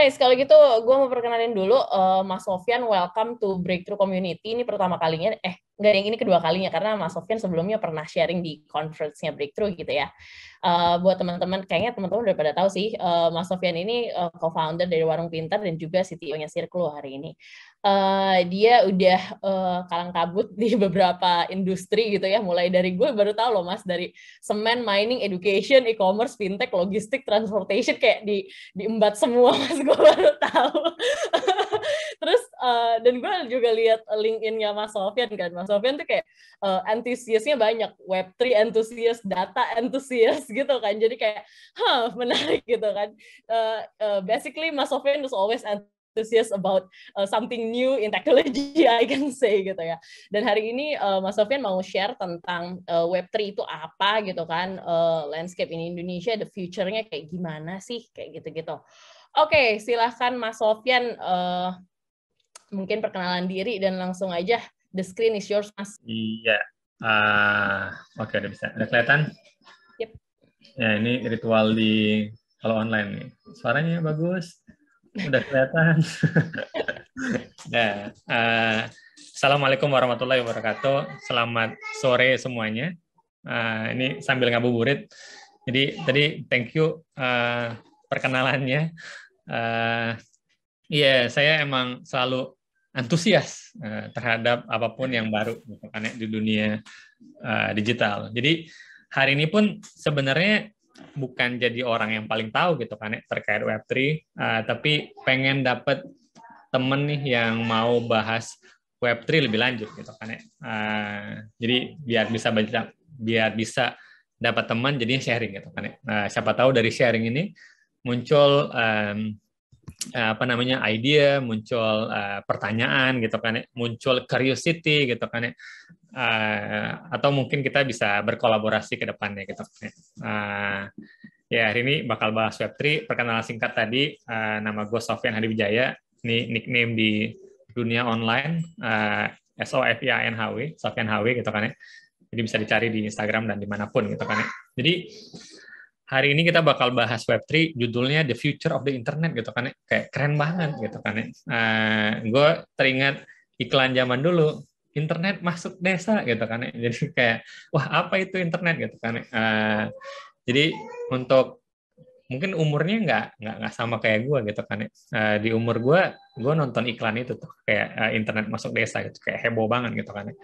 Nice, kalau gitu gue mau perkenalin dulu Mas Sofyan, welcome to Breakthrough Community. Ini pertama kalinya, nggak yang ini kedua kalinya, karena Mas Sofyan sebelumnya pernah sharing di conference-nya Breakthrough gitu ya. Buat teman-teman, kayaknya teman-teman udah pada tahu sih, Mas Sofyan ini co-founder dari Warung Pintar dan juga CTO-nya Circle hari ini. Dia udah kalang kabut di beberapa industri gitu ya, mulai dari gue baru tahu loh Mas, dari semen, mining, education, e-commerce, fintech, logistik, transportation, kayak diembat semua Mas, gue baru tahu. Terus dan gue juga lihat LinkedIn-nya Mas Sofyan kan, Mas Sofyan tuh kayak antusiasnya banyak, Web3 antusias, data antusias gitu kan, jadi kayak menarik gitu kan. Basically Mas Sofyan is always enthusiast about something new in technology, I can say gitu ya. Dan hari ini Mas Sofyan mau share tentang Web3 itu apa gitu kan, landscape in Indonesia, the future-nya kayak gimana sih, kayak gitu-gitu. Oke, silahkan Mas Sofyan, mungkin perkenalan diri dan langsung aja, the screen is yours, Mas. Iya, oke, udah bisa. Udah kelihatan? Yep. Ya, ini ritual di kalau online nih. Suaranya bagus, udah kelihatan. Nah, Assalamualaikum warahmatullahi wabarakatuh. Selamat sore semuanya. Ini sambil ngabuburit. Jadi tadi thank you perkenalannya. Iya, saya emang selalu antusias terhadap apapun yang baru gitu kan ya, di dunia digital. Jadi hari ini pun sebenarnya bukan jadi orang yang paling tahu gitu kan ya terkait Web3, tapi pengen dapet temen nih yang mau bahas Web3 lebih lanjut gitu kan ya. Jadi biar bisa dapat teman jadinya sharing gitu kan ya. Siapa tahu dari sharing ini muncul idea, muncul pertanyaan gitu kan ya, muncul curiosity gitu kan ya, atau mungkin kita bisa berkolaborasi ke depannya gitu kan ya. Ya, hari ini bakal bahas Web3. Perkenalan singkat tadi, nama gue Sofyan Hadiwijaya, ini nickname di dunia online, SOFIANHW, Sofyan HW gitu kan ya. Jadi bisa dicari di Instagram dan dimanapun gitu kan ya. Jadi hari ini kita bakal bahas Web3, judulnya The Future of the Internet gitu kan ya. Kayak keren banget gitu kan ya. Gue teringat iklan zaman dulu, internet masuk desa gitu kan ya. Jadi kayak, wah apa itu internet gitu kan ya. Jadi untuk mungkin umurnya nggak sama kayak gue gitu kan ya. Di umur gue nonton iklan itu tuh kayak internet masuk desa gitu, kayak heboh banget gitu kan ya.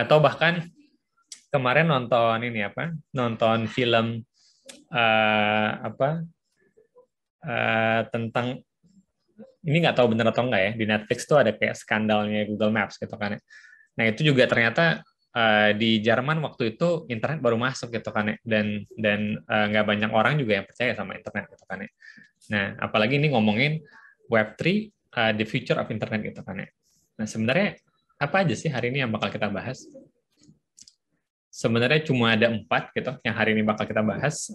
Atau bahkan kemarin nonton film tentang ini, nggak tahu benar atau enggak ya, di Netflix tuh ada kayak skandalnya Google Maps gitu kan ya. Nah itu juga ternyata di Jerman waktu itu internet baru masuk gitu kan ya, dan nggak banyak orang juga yang percaya sama internet gitu kan ya. Nah apalagi ini ngomongin Web3, the future of internet gitu kan ya. Nah sebenarnya apa aja sih hari ini yang bakal kita bahas? Sebenarnya cuma ada 4 gitu yang hari ini bakal kita bahas.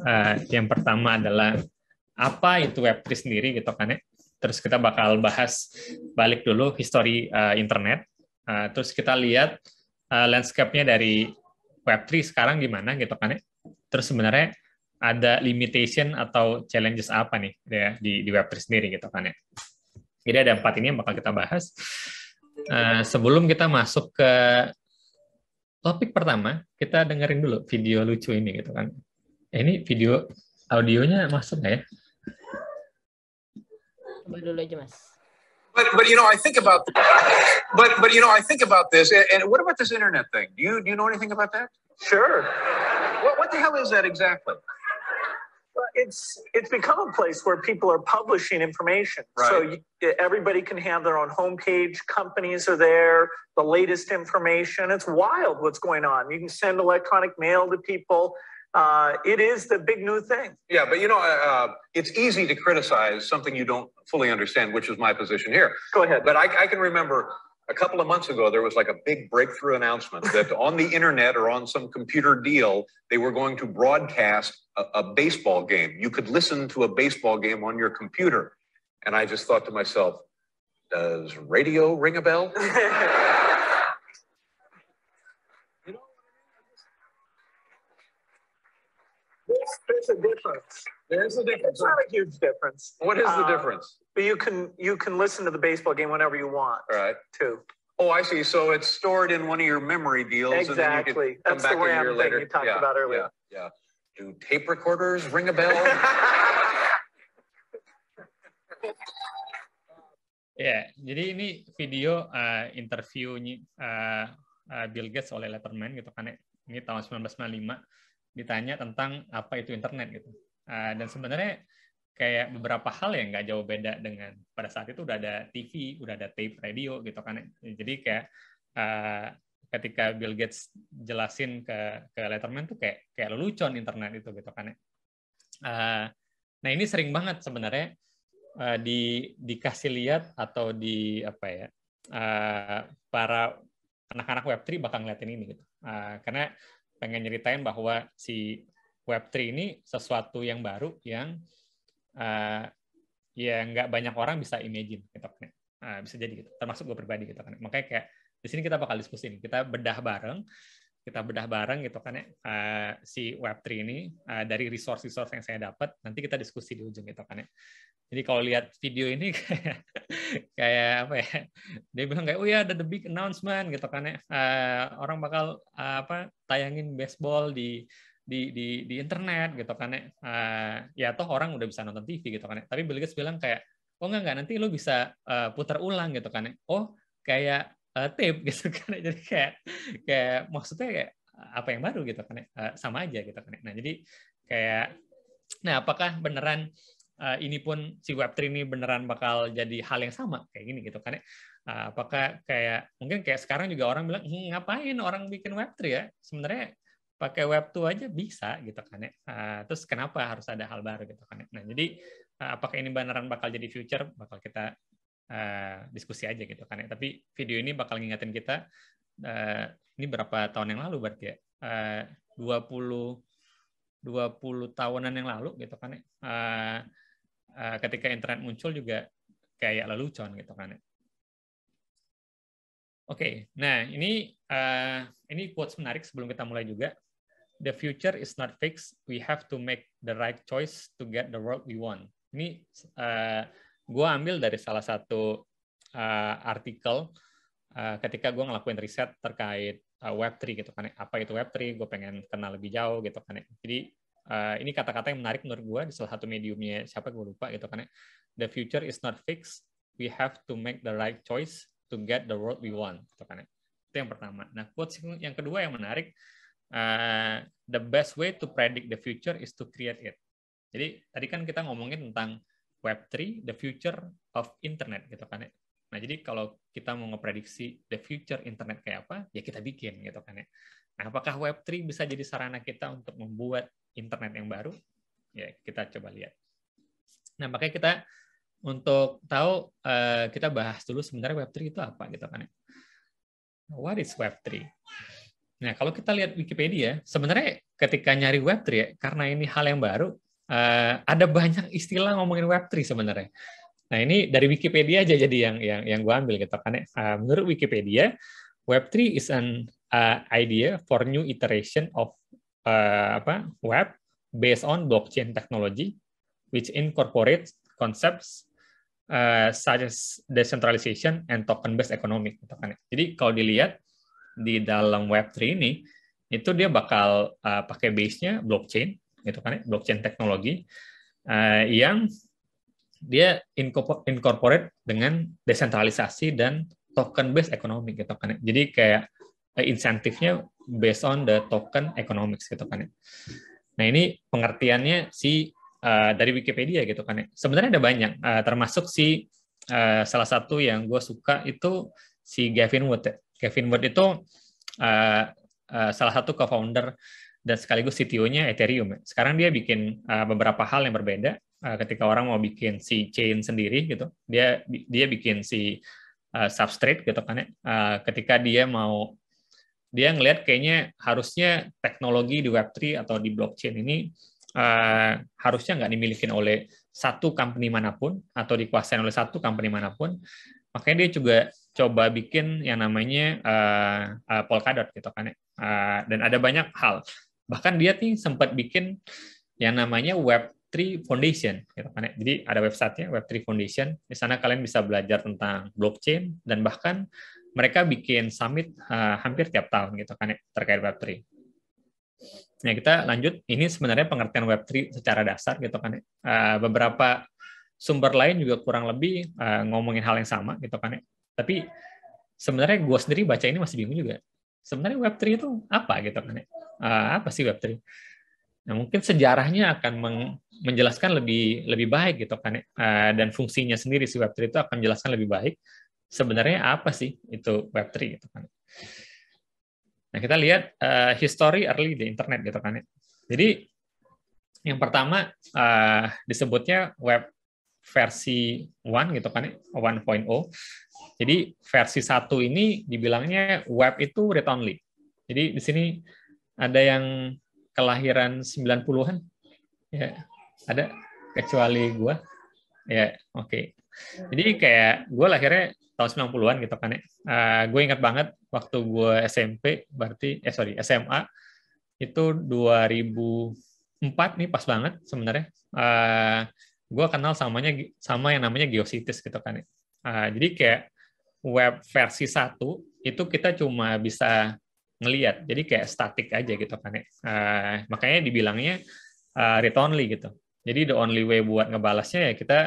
Yang pertama adalah apa itu Web3 sendiri gitu kan ya. Terus kita bakal bahas balik dulu history internet. Terus kita lihat landscape-nya dari Web3 sekarang gimana gitu kan ya. Terus sebenarnya ada limitation atau challenges apa nih ya, di Web3 sendiri gitu kan ya. Jadi ada 4 ini yang bakal kita bahas. Sebelum kita masuk ke topik pertama, kita dengerin dulu video lucu ini gitu kan. Ini video audionya masuk nggak ya? Coba dulu aja, Mas. But you know, I think about this. And what about this internet thing? Do you know anything about that? Sure. What the hell is that exactly? It's become a place where people are publishing information. Right. So everybody can have their own homepage. Companies are there. The latest information. It's wild what's going on. You can send electronic mail to people. It is the big new thing. Yeah, but you know, it's easy to criticize something you don't fully understand, which is my position here. Go ahead. But I can remember a couple of months ago, there was like a big breakthrough announcement that on the internet or on some computer deal, they were going to broadcast a baseball game. You could listen to a baseball game on your computer. And I just thought to myself, does radio ring a bell? There's a difference. There's a difference. It's not a huge difference. What is the difference? But you can listen to the baseball game whenever you want. All right. Too. Oh, I see. So it's stored in one of your memory deals, Exactly. and then you can come That's back the a year RAM thing later. you talked about earlier. Yeah. Do tape recorders ring a bell? Ya, jadi ini video interview Bill Gates oleh Letterman gitu kan. Ini tahun 1995 ditanya tentang apa itu internet gitu. Dan sebenarnya kayak beberapa hal yang nggak jauh beda dengan pada saat itu udah ada TV, udah ada tape radio gitu kan. Jadi kayak ketika Bill Gates jelasin ke Letterman tuh kayak lelucon internet itu gitu kan. Nah ini sering banget sebenarnya dikasih lihat atau di apa ya para anak-anak Web3 bakal ngeliatin ini gitu. Karena pengen nyeritain bahwa si Web3 ini sesuatu yang baru yang ya nggak banyak orang bisa imagine gitu kan. Bisa jadi gitu, termasuk gue pribadi gitu kan. Makanya kayak di sini kita bakal diskusi nih, kita bedah bareng gitu kan ya, si Web3 ini dari resource yang saya dapat, nanti kita diskusi di ujung gitu kan ya. Jadi kalau lihat video ini kayak apa ya, dia bilang kayak, oh ya ada the big announcement gitu kan ya, orang bakal tayangin baseball di internet gitu kan ya, ya toh orang udah bisa nonton TV gitu kan ya. Tapi Bill Gates bilang kayak, oh enggak nanti lo bisa putar ulang gitu kan ya. Oh kayak tape gitu kan ya. Jadi kayak maksudnya kayak apa yang baru gitu kan ya, sama aja gitu kan ya. Nah jadi kayak, nah apakah beneran ini pun si Web3 ini beneran bakal jadi hal yang sama kayak gini gitu kan ya. Apakah kayak mungkin kayak sekarang juga orang bilang ngapain orang bikin Web3 ya, sebenarnya pakai Web2 aja bisa gitu kan ya. Terus kenapa harus ada hal baru gitu kan ya. Nah jadi apakah ini beneran bakal jadi future, bakal kita diskusi aja gitu kan ya. Tapi video ini bakal ngingetin kita, ini berapa tahun yang lalu berarti ya, 20 tahunan yang lalu gitu kan ya. Ketika internet muncul juga kayak lelucon gitu kan ya. Oke, nah ini quotes menarik sebelum kita mulai juga. The future is not fixed. We have to make the right choice to get the world we want. Ini gue ambil dari salah satu artikel ketika gue ngelakuin riset terkait Web3 gitu kan. Apa itu Web3? Gue pengen kenal lebih jauh gitu kan. Jadi ini kata-kata yang menarik menurut gue di salah satu mediumnya siapa gue lupa gitu kan. The future is not fixed. We have to make the right choice to get the world we want gitu kan. Itu yang pertama. Nah, quotes yang kedua yang menarik, the best way to predict the future is to create it. Jadi tadi kan kita ngomongin tentang Web3, the future of internet gitu kan ya. Nah, jadi kalau kita mau ngeprediksi the future internet kayak apa, ya kita bikin gitu kan ya. Nah, apakah Web3 bisa jadi sarana kita untuk membuat internet yang baru? Ya, kita coba lihat. Nah, makanya kita untuk tahu, kita bahas dulu sebenarnya Web3 itu apa gitu kan ya. What is Web3? Nah, kalau kita lihat Wikipedia, sebenarnya ketika nyari Web3 ya, karena ini hal yang baru, ada banyak istilah ngomongin Web3 sebenarnya. Nah, ini dari Wikipedia aja jadi yang gue ambil gitu kan. Menurut Wikipedia, Web3 is an idea for new iteration of web based on blockchain technology, which incorporates concepts such as decentralization and token-based economic. Gitu kan. Jadi kalau dilihat di dalam Web3 ini, itu dia bakal pakai base-nya blockchain, gitu kan, blockchain teknologi yang dia incorporate dengan desentralisasi dan token-based economic, gitu kan. Jadi kayak insentifnya based on the token economics, gitu kan. Nah ini pengertiannya dari Wikipedia, gitu kan. Sebenarnya ada banyak, termasuk salah satu yang gue suka itu si Gavin Wood. Gavin Wood itu salah satu co-founder dan sekaligus CTO-nya Ethereum. Sekarang dia bikin beberapa hal yang berbeda. Ketika orang mau bikin si chain sendiri gitu, dia bikin si substrate gitu kan ya. Ketika dia ngelihat kayaknya harusnya teknologi di Web3 atau di blockchain ini harusnya nggak dimiliki oleh satu company manapun atau dikuasain oleh satu company manapun. Makanya dia juga coba bikin yang namanya Polkadot gitu kan ya. Dan ada banyak hal. Bahkan dia sempat bikin yang namanya Web Web3 Foundation gitu kan ya. Jadi ada websitenya Web3 Foundation. Di sana kalian bisa belajar tentang blockchain dan bahkan mereka bikin summit hampir tiap tahun gitu kan ya terkait Web3. Nah, kita lanjut. Ini sebenarnya pengertian Web3 secara dasar gitu kan ya. Beberapa sumber lain juga kurang lebih ngomongin hal yang sama gitu kan ya. Tapi sebenarnya gue sendiri baca ini masih bingung juga. Sebenarnya Web3 itu apa gitu kan ya? Apa sih Web3? Nah, mungkin sejarahnya akan menjelaskan lebih baik gitu kan ya. Dan fungsinya sendiri si Web3 itu akan menjelaskan lebih baik. Sebenarnya apa sih itu Web3 gitu kan? Nah, kita lihat history early di internet gitu kan ya. Jadi yang pertama disebutnya web versi 1 gitu kan ya, 1.0. Jadi versi 1 ini dibilangnya web itu read only. Jadi di sini ada yang kelahiran 90-an? Ya, ada kecuali gue. Ya, oke. Jadi kayak gue lahirnya tahun 90-an gitu kan ya. Gue ingat banget waktu gue SMP, berarti SMA itu 2004 nih, pas banget sebenarnya. Gue kenal sama yang namanya Geocities gitu kan ya. Jadi kayak web versi 1 itu kita cuma bisa ngelihat, jadi kayak statik aja gitu kan ya. Makanya dibilangnya read only gitu. Jadi the only way buat ngebalasnya ya kita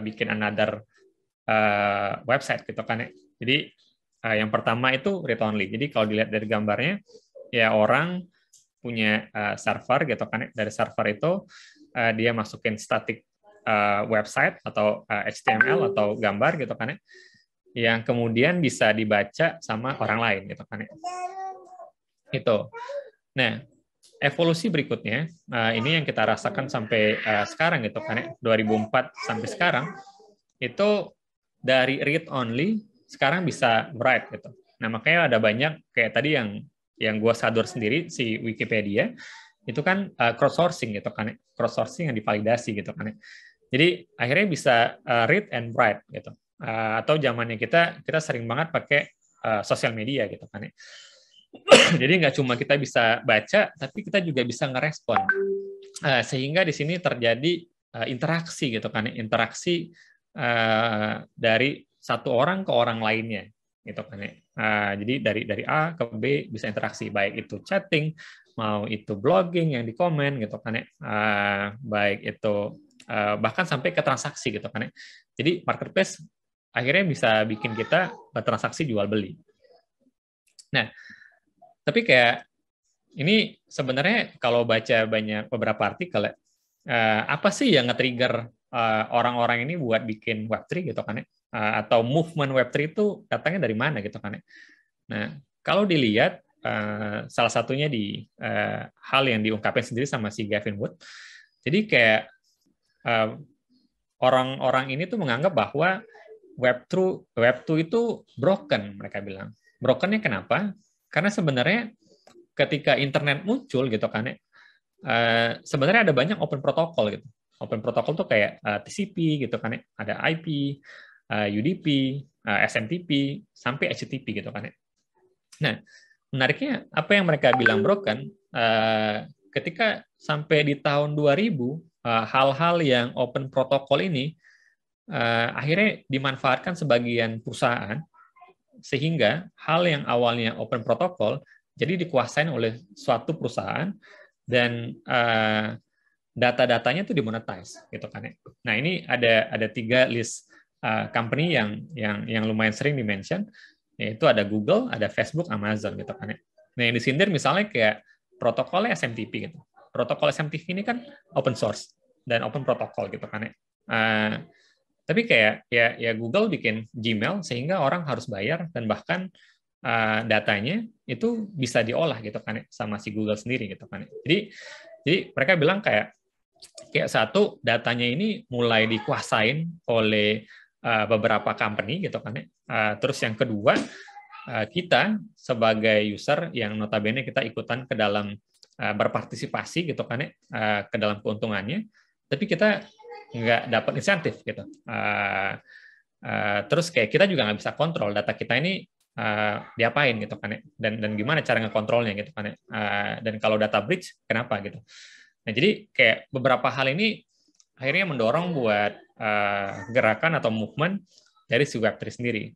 bikin another website gitu kan ya. Jadi yang pertama itu read only. Jadi kalau dilihat dari gambarnya ya orang punya server gitu kan ya. Dari server itu dia masukin static website atau HTML atau gambar gitu kan ya, yang kemudian bisa dibaca sama orang lain gitu kan ya. Itu. Nah, evolusi berikutnya ini yang kita rasakan sampai sekarang gitu kan ya, 2004 sampai sekarang itu dari read only sekarang bisa write gitu. Nah, makanya ada banyak kayak tadi yang gue sadar sendiri si Wikipedia itu kan crowdsourcing gitu kan ya, crowdsourcing yang divalidasi gitu kan ya. Jadi akhirnya bisa read and write gitu. Atau zamannya kita sering banget pakai sosial media gitu kan ya. Jadi nggak cuma kita bisa baca, tapi kita juga bisa ngerespon. Sehingga di sini terjadi interaksi gitu kan, interaksi dari satu orang ke orang lainnya gitu kan ya. Jadi dari A ke B bisa interaksi, baik itu chatting, mau itu blogging yang di komen gitu kan ya, baik itu bahkan sampai ke transaksi gitu kan ya. Jadi marketplace akhirnya bisa bikin kita bertransaksi jual beli. Nah, tapi kayak ini sebenarnya kalau baca beberapa artikel ya, apa sih yang nge-trigger orang-orang ini buat bikin Web3 gitu kan ya? Atau movement Web3 itu datangnya dari mana gitu kan ya? Nah, kalau dilihat salah satunya di hal yang diungkapin sendiri sama si Gavin Wood. Jadi kayak orang-orang ini tuh menganggap bahwa Web2 itu broken, mereka bilang. Brokennya kenapa? Karena sebenarnya ketika internet muncul gitu kan ya, sebenarnya ada banyak open protocol gitu. Open protocol tuh kayak TCP gitu kan ya, ada IP, UDP, SMTP, sampai HTTP gitu kan ya. Nah, menariknya apa yang mereka bilang broken, ketika sampai di tahun 2000, hal-hal yang open protocol ini akhirnya dimanfaatkan sebagian perusahaan, sehingga hal yang awalnya open protocol jadi dikuasain oleh suatu perusahaan dan data-datanya itu dimonetize gitu kan ya. Nah, ini ada 3 list company yang lumayan sering di-mention, yaitu ada Google, ada Facebook, Amazon gitu kan ya. Nah, yang disindir misalnya kayak protokolnya SMTP gitu. Protokol SMTP ini kan open source dan open protocol gitu kan ya. Tapi kayak ya Google bikin Gmail sehingga orang harus bayar dan bahkan datanya itu bisa diolah gitu kan ya, sama si Google sendiri gitu kan ya. Jadi mereka bilang kayak satu, datanya ini mulai dikuasain oleh beberapa company gitu kan ya. Terus yang kedua, kita sebagai user yang notabene kita ikutan ke dalam berpartisipasi gitu kan ya, ke dalam keuntungannya, tapi kita nggak dapat insentif gitu. Terus kayak kita juga nggak bisa kontrol data kita ini diapain gitu kan ya, dan gimana cara ngekontrolnya gitu kan ya. Dan kalau data breach kenapa gitu. Nah, jadi kayak beberapa hal ini akhirnya mendorong buat gerakan atau movement dari si Web3 sendiri.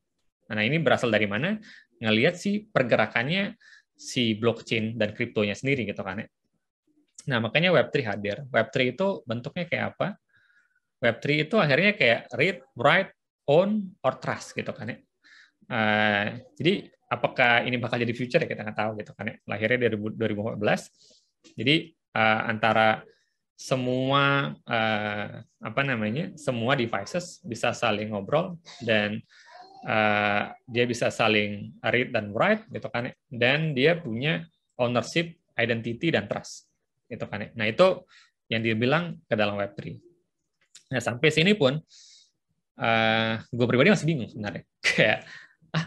Nah, ini berasal dari mana? Ngelihat si pergerakannya si blockchain dan kriptonya sendiri gitu kan ya. Nah, makanya Web3 hadir. Web3 itu bentuknya kayak apa? Web3 itu akhirnya kayak read, write, own, or trust gitu kan ya. Jadi apakah ini bakal jadi future ya kita nggak tahu gitu kan ya. Lahirnya dari 2014. Jadi antara semua semua devices bisa saling ngobrol dan dia bisa saling read dan write gitu kan ya. Dan dia punya ownership, identity dan trust gitu kan ya. Nah, itu yang dia bilang ke dalam Web3. Nah, sampai sini pun gue pribadi masih bingung sebenarnya. Kayak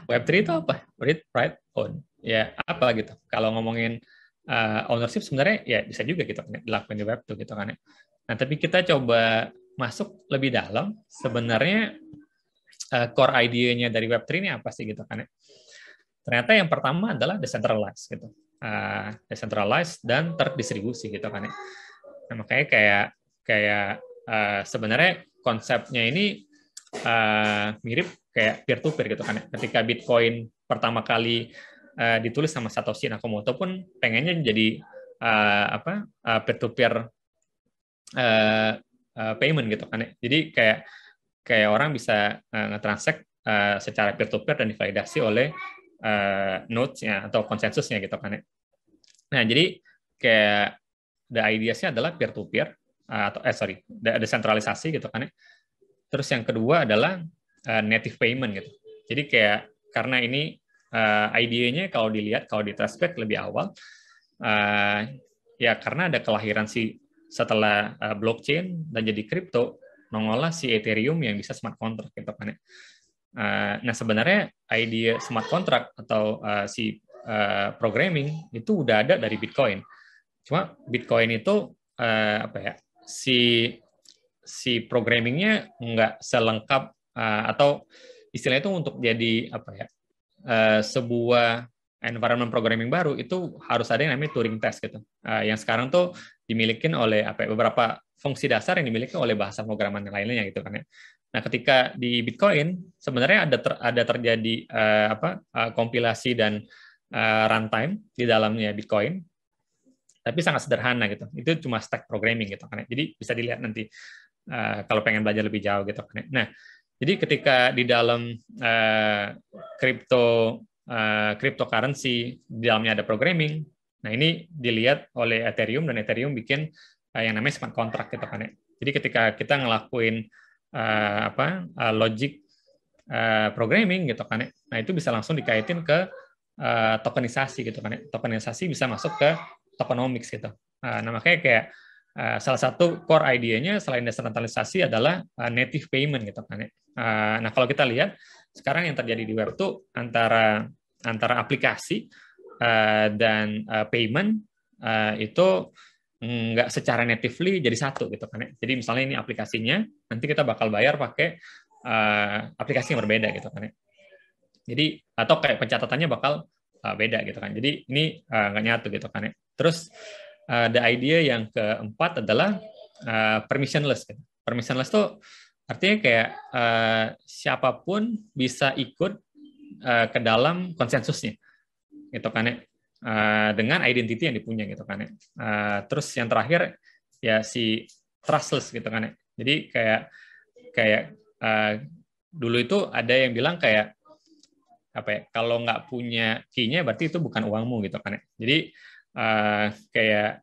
Web3 itu apa? Read, write, own. Ya, apa gitu. Kalau ngomongin ownership sebenarnya ya bisa juga gitu kan dilakukan di Web2 gitu kan ya. Nah, tapi kita coba masuk lebih dalam sebenarnya core idea-nya dari Web3 ini apa sih gitu kan ya. Ternyata yang pertama adalah decentralized gitu. Decentralized dan terdistribusi gitu kan ya. Nah, makanya kayak sebenarnya konsepnya ini mirip kayak peer-to-peer gitu kan ya. Ketika Bitcoin pertama kali ditulis sama Satoshi Nakamoto pun pengennya jadi peer-to-peer payment gitu kan ya. Jadi kayak orang bisa nge-transact secara peer-to-peer dan divalidasi oleh nodes-nya atau konsensusnya gitu kan ya. Nah, jadi kayak the ideas-nya adalah peer-to-peer atau desentralisasi gitu kan ya. Terus yang kedua adalah native payment gitu. Jadi kayak karena ini idenya kalau ditransspek lebih awal, ya karena ada kelahiran setelah blockchain dan jadi kripto, mengolah si Ethereum yang bisa smart contract gitu kan ya. Nah, sebenarnya ide smart contract atau si programming itu udah ada dari Bitcoin. Cuma Bitcoin itu si programmingnya nggak selengkap atau istilahnya itu untuk jadi sebuah environment programming baru itu harus ada yang namanya Turing test gitu. Yang sekarang tuh dimiliki oleh beberapa fungsi dasar yang dimiliki oleh bahasa pemrograman yang lainnya gitu kan ya. Nah, ketika di Bitcoin sebenarnya ada terjadi kompilasi dan runtime di dalamnya Bitcoin, tapi sangat sederhana gitu. Itu cuma stack programming gitu kan ya. Jadi bisa dilihat nanti kalau pengen belajar lebih jauh gitu kan ya. Nah, jadi ketika di dalam cryptocurrency di dalamnya ada programming, nah ini dilihat oleh Ethereum dan Ethereum bikin yang namanya smart contract gitu kan ya. Jadi ketika kita ngelakuin logic programming gitu kan ya, nah itu bisa langsung dikaitin ke tokenisasi gitu kan ya. Tokenisasi bisa masuk ke tokenomics gitu. Nah, makanya kayak salah satu core idea-nya selain desentralisasi adalah native payment gitu kan ya. Nah, kalau kita lihat sekarang yang terjadi di web tuh antara aplikasi dan payment itu nggak secara natively jadi satu gitu kan ya. Jadi misalnya ini aplikasinya, nanti kita bakal bayar pakai aplikasi yang berbeda gitu kan ya. Jadi atau kayak pencatatannya bakal beda gitu kan. Jadi ini nggak nyatu gitu kan ya. Terus the idea yang keempat adalah permissionless. Gitu. Permissionless tuh artinya kayak siapapun bisa ikut ke dalam konsensusnya, gitu kan ya, dengan identity yang dipunya gitu kan ya. Terus yang terakhir ya si trustless gitu kan ya. Jadi kayak dulu itu ada yang bilang kayak kalau nggak punya key-nya berarti itu bukan uangmu gitu kan ya. Jadi kayak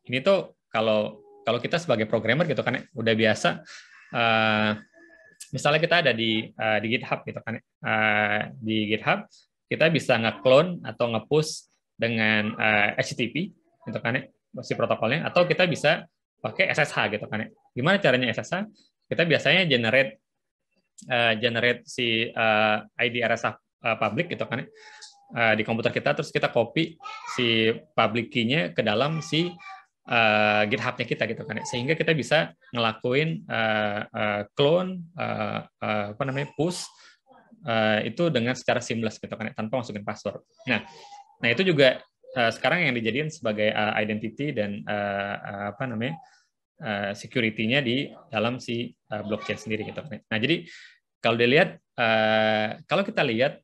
ini tuh kalau kita sebagai programmer gitu kan ya, udah biasa misalnya kita ada di GitHub gitu kan ya. Di GitHub kita bisa nge-clone atau nge-push dengan HTTP gitu kan ya, si protokolnya, atau kita bisa pakai SSH gitu kan ya. Gimana caranya SSH? Kita biasanya generate si ID RSA public gitu kan ya, di komputer kita, terus kita copy si public key-nya ke dalam si GitHub-nya kita gitu kan ya. Sehingga kita bisa ngelakuin clone push itu dengan secara seamless gitu kan ya, tanpa masukin password. Nah itu juga sekarang yang dijadiin sebagai identity dan security-nya di dalam si blockchain sendiri gitu kan. Nah, jadi kalau dilihat kalau kita lihat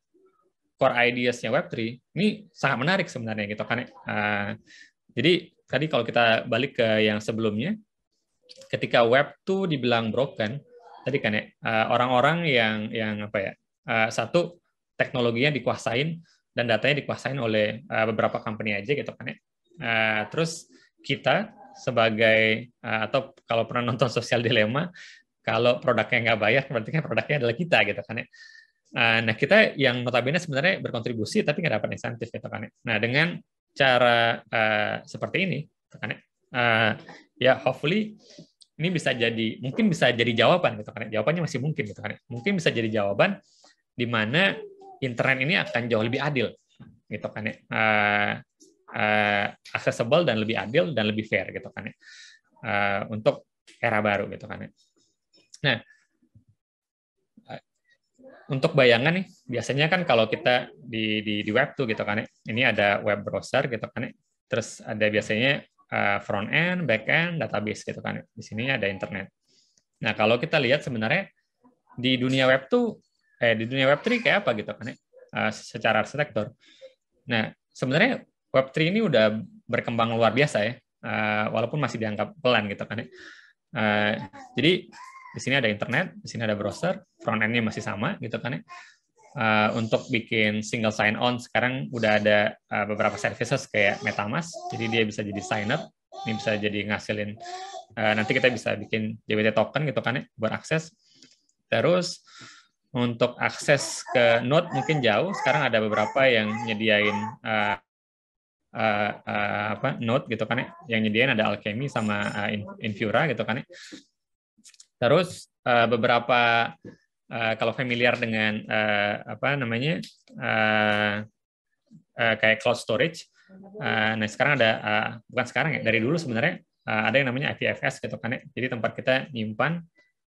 core ideas-nya Web3 ini sangat menarik sebenarnya gitu kan. Jadi tadi kalau kita balik ke yang sebelumnya, ketika Web2 dibilang broken, tadi kan ya orang-orang yang apa ya, satu teknologinya dikuasain dan datanya dikuasain oleh beberapa company aja gitu kan ya. Terus kita sebagai atau kalau pernah nonton Social Dilemma, kalau produknya nggak bayar berarti kan produknya adalah kita gitu kan ya. Nah, kita yang notabene sebenarnya berkontribusi tapi nggak dapat insentif gitu kan ya. Nah, dengan cara seperti ini gitu kan ya hopefully ini mungkin bisa jadi jawaban gitu kan. Jawabannya masih mungkin gitu kan. Mungkin bisa jadi jawaban di mana internet ini akan jauh lebih adil gitu kan ya. Accessible dan lebih adil dan lebih fair gitu kan ya. Untuk era baru gitu kan ya. Nah, untuk bayangan nih, biasanya kan kalau kita di web tuh gitu kan ya. Ini ada web browser gitu kan ya. Terus ada biasanya front end, back end, database gitu kan. Di sini ada internet. Nah, kalau kita lihat sebenarnya di dunia web tuh di dunia Web3 kayak apa gitu kan ya? Secara arsitektur. Nah, sebenarnya Web3 ini udah berkembang luar biasa ya. Walaupun masih dianggap pelan gitu kan ya. Jadi di sini ada internet, di sini ada browser, front end-nya masih sama gitu kan ya. Untuk bikin single sign on sekarang udah ada beberapa services kayak MetaMask, jadi dia bisa jadi sign up, ini bisa jadi ngasilin nanti kita bisa bikin JWT token gitu kan ya buat akses. Terus untuk akses ke node mungkin jauh, sekarang ada beberapa yang nyediain node gitu kan ya, yang nyediain ada Alchemy sama Infura gitu kan ya. Terus beberapa kalau familiar dengan kayak cloud storage, nah sekarang ada bukan sekarang ya, dari dulu sebenarnya ada yang namanya IPFS gitu kan ya. Jadi tempat kita nyimpan,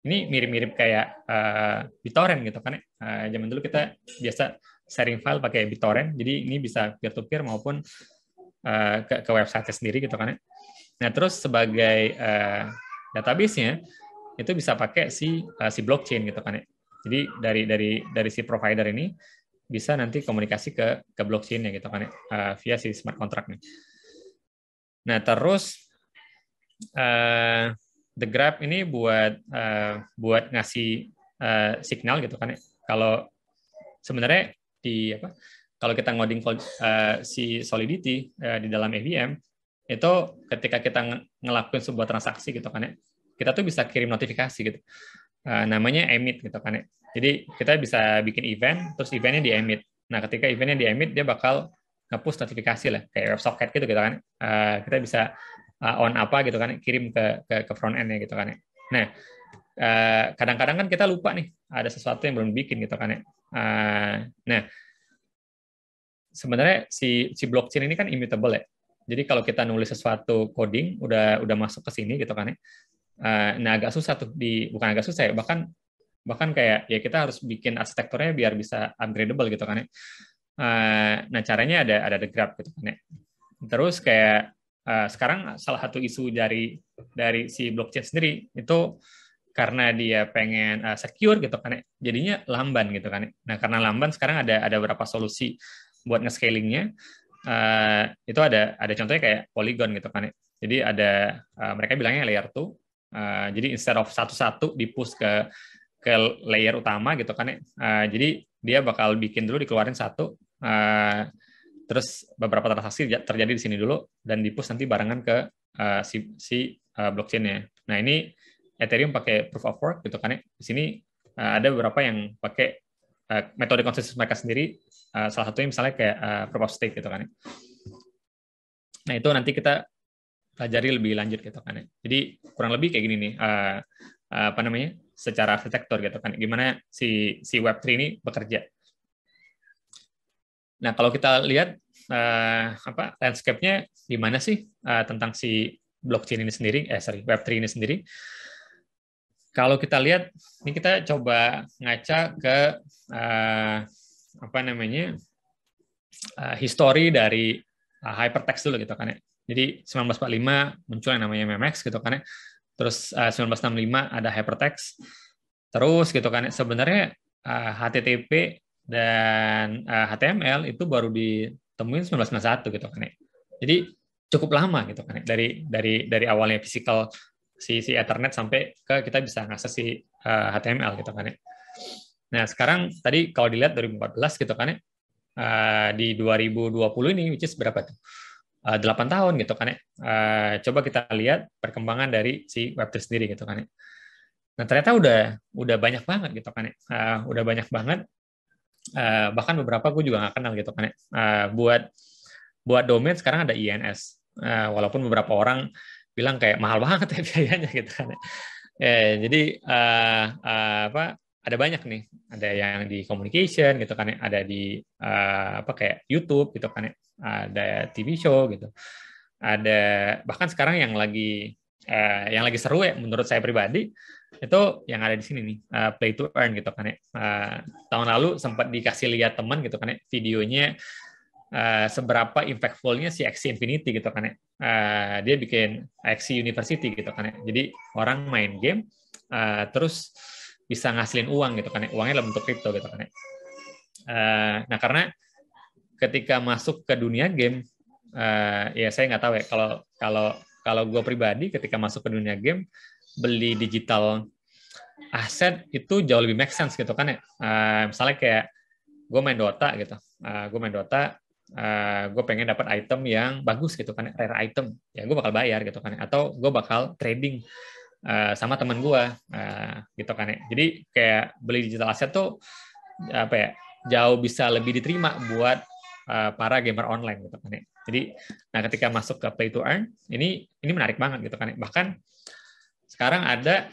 ini mirip-mirip kayak BitTorrent gitu kan ya. Zaman dulu kita biasa sharing file pakai BitTorrent, jadi ini bisa peer-to-peer maupun ke website sendiri gitu kan ya. Nah terus sebagai database-nya itu bisa pakai si blockchain gitu kan ya. Jadi dari si provider ini bisa nanti komunikasi ke blockchain-nya gitu kan ya, via si smart contract nih. Nah terus the graph ini buat ngasih signal gitu kan ya. Kalau sebenarnya kalau kita ngoding si Solidity di dalam EVM itu ketika kita ngelakuin sebuah transaksi gitu kan ya, kita tuh bisa kirim notifikasi gitu. Namanya emit gitu kan ya. Jadi kita bisa bikin event, terus eventnya di-emit. Nah, ketika eventnya di-emit, dia bakal nge-push notifikasi lah, kayak WebSocket gitu kan. Kita bisa on apa gitu kan, kirim ke front end-nya gitu kan ya. Nah, kadang-kadang kan kita lupa nih, ada sesuatu yang belum bikin gitu kan ya. Nah, sebenarnya si blockchain ini kan immutable ya. Jadi kalau kita nulis sesuatu coding, udah masuk ke sini gitu kan ya. Nah agak susah tuh bukan agak susah ya, bahkan kayak ya kita harus bikin arsitekturnya biar bisa upgradable gitu kan ya. Nah caranya ada the graph gitu kan ya. Terus kayak sekarang salah satu isu dari si blockchain sendiri itu karena dia pengen secure gitu kan ya, jadinya lamban gitu kan ya. Nah karena lamban sekarang ada beberapa solusi buat nge-scalingnya. Itu ada contohnya kayak Polygon gitu kan ya. Jadi ada mereka bilangnya layer 2. Jadi instead of satu-satu di-push ke layer utama gitu kan ya. Jadi dia bakal bikin dulu, dikeluarin satu, terus beberapa transaksi terjadi di sini dulu dan di-push nanti barengan ke si blockchain-nya. Nah ini Ethereum pakai proof of work gitu kan ya. Di sini ada beberapa yang pakai metode konsensus mereka sendiri. Salah satunya misalnya kayak proof of stake gitu kan ya. Nah itu nanti kita pelajari lebih lanjut gitu kan ya. Jadi kurang lebih kayak gini nih, secara arsitektur gitu kan, gimana si Web3 ini bekerja. Nah kalau kita lihat landscape-nya gimana sih tentang si blockchain ini sendiri, Web3 ini sendiri. Kalau kita lihat, ini kita coba ngaca ke history dari hypertext dulu gitu kan ya. Jadi 1945 muncul yang namanya Memex gitu kan ya. terus 1965 ada hypertext, terus gitu kan. Sebenarnya HTTP dan HTML itu baru ditemuin 1991 gitu kan. Jadi cukup lama gitu kan, dari awalnya physical si Ethernet sampai ke kita bisa ngakses si HTML gitu kan. Nah sekarang tadi kalau dilihat 2014 gitu kan, di 2020 ini, which is berapa tuh? 8 tahun gitu kan. Coba kita lihat perkembangan dari si Web3 sendiri gitu kan. Nah ternyata udah banyak banget gitu kan. Udah banyak banget. Bahkan beberapa gue juga nggak kenal gitu kan. Buat domain sekarang ada INS. Walaupun beberapa orang bilang kayak mahal banget ya biayanya gitu kan. Jadi ada banyak nih, ada yang di communication gitu kan, ada di kayak YouTube gitu kan, ada TV show gitu, ada bahkan sekarang yang lagi seru ya menurut saya pribadi itu yang ada di sini nih, Play to Earn gitu kan. Tahun lalu sempat dikasih lihat teman gitu kan, videonya seberapa impactful-nya si Axie Infinity gitu kan. Dia bikin Axie University gitu kan. Jadi orang main game terus bisa ngasilin uang gitu kan, uangnya dalam bentuk kripto gitu kan. Nah karena ketika masuk ke dunia game, ya saya nggak tahu ya, kalau gue pribadi ketika masuk ke dunia game, beli digital aset itu jauh lebih make sense gitu kan ya. Misalnya kayak gue main Dota gitu, gue pengen dapat item yang bagus gitu kan, rare item, ya gue bakal bayar gitu kan, atau gue bakal trading sama teman gue gitu kan ya. Jadi kayak beli digital asset tuh jauh bisa lebih diterima buat para gamer online gitu kan ya. Jadi nah ketika masuk ke Play to Earn ini menarik banget gitu kan ya. Bahkan sekarang ada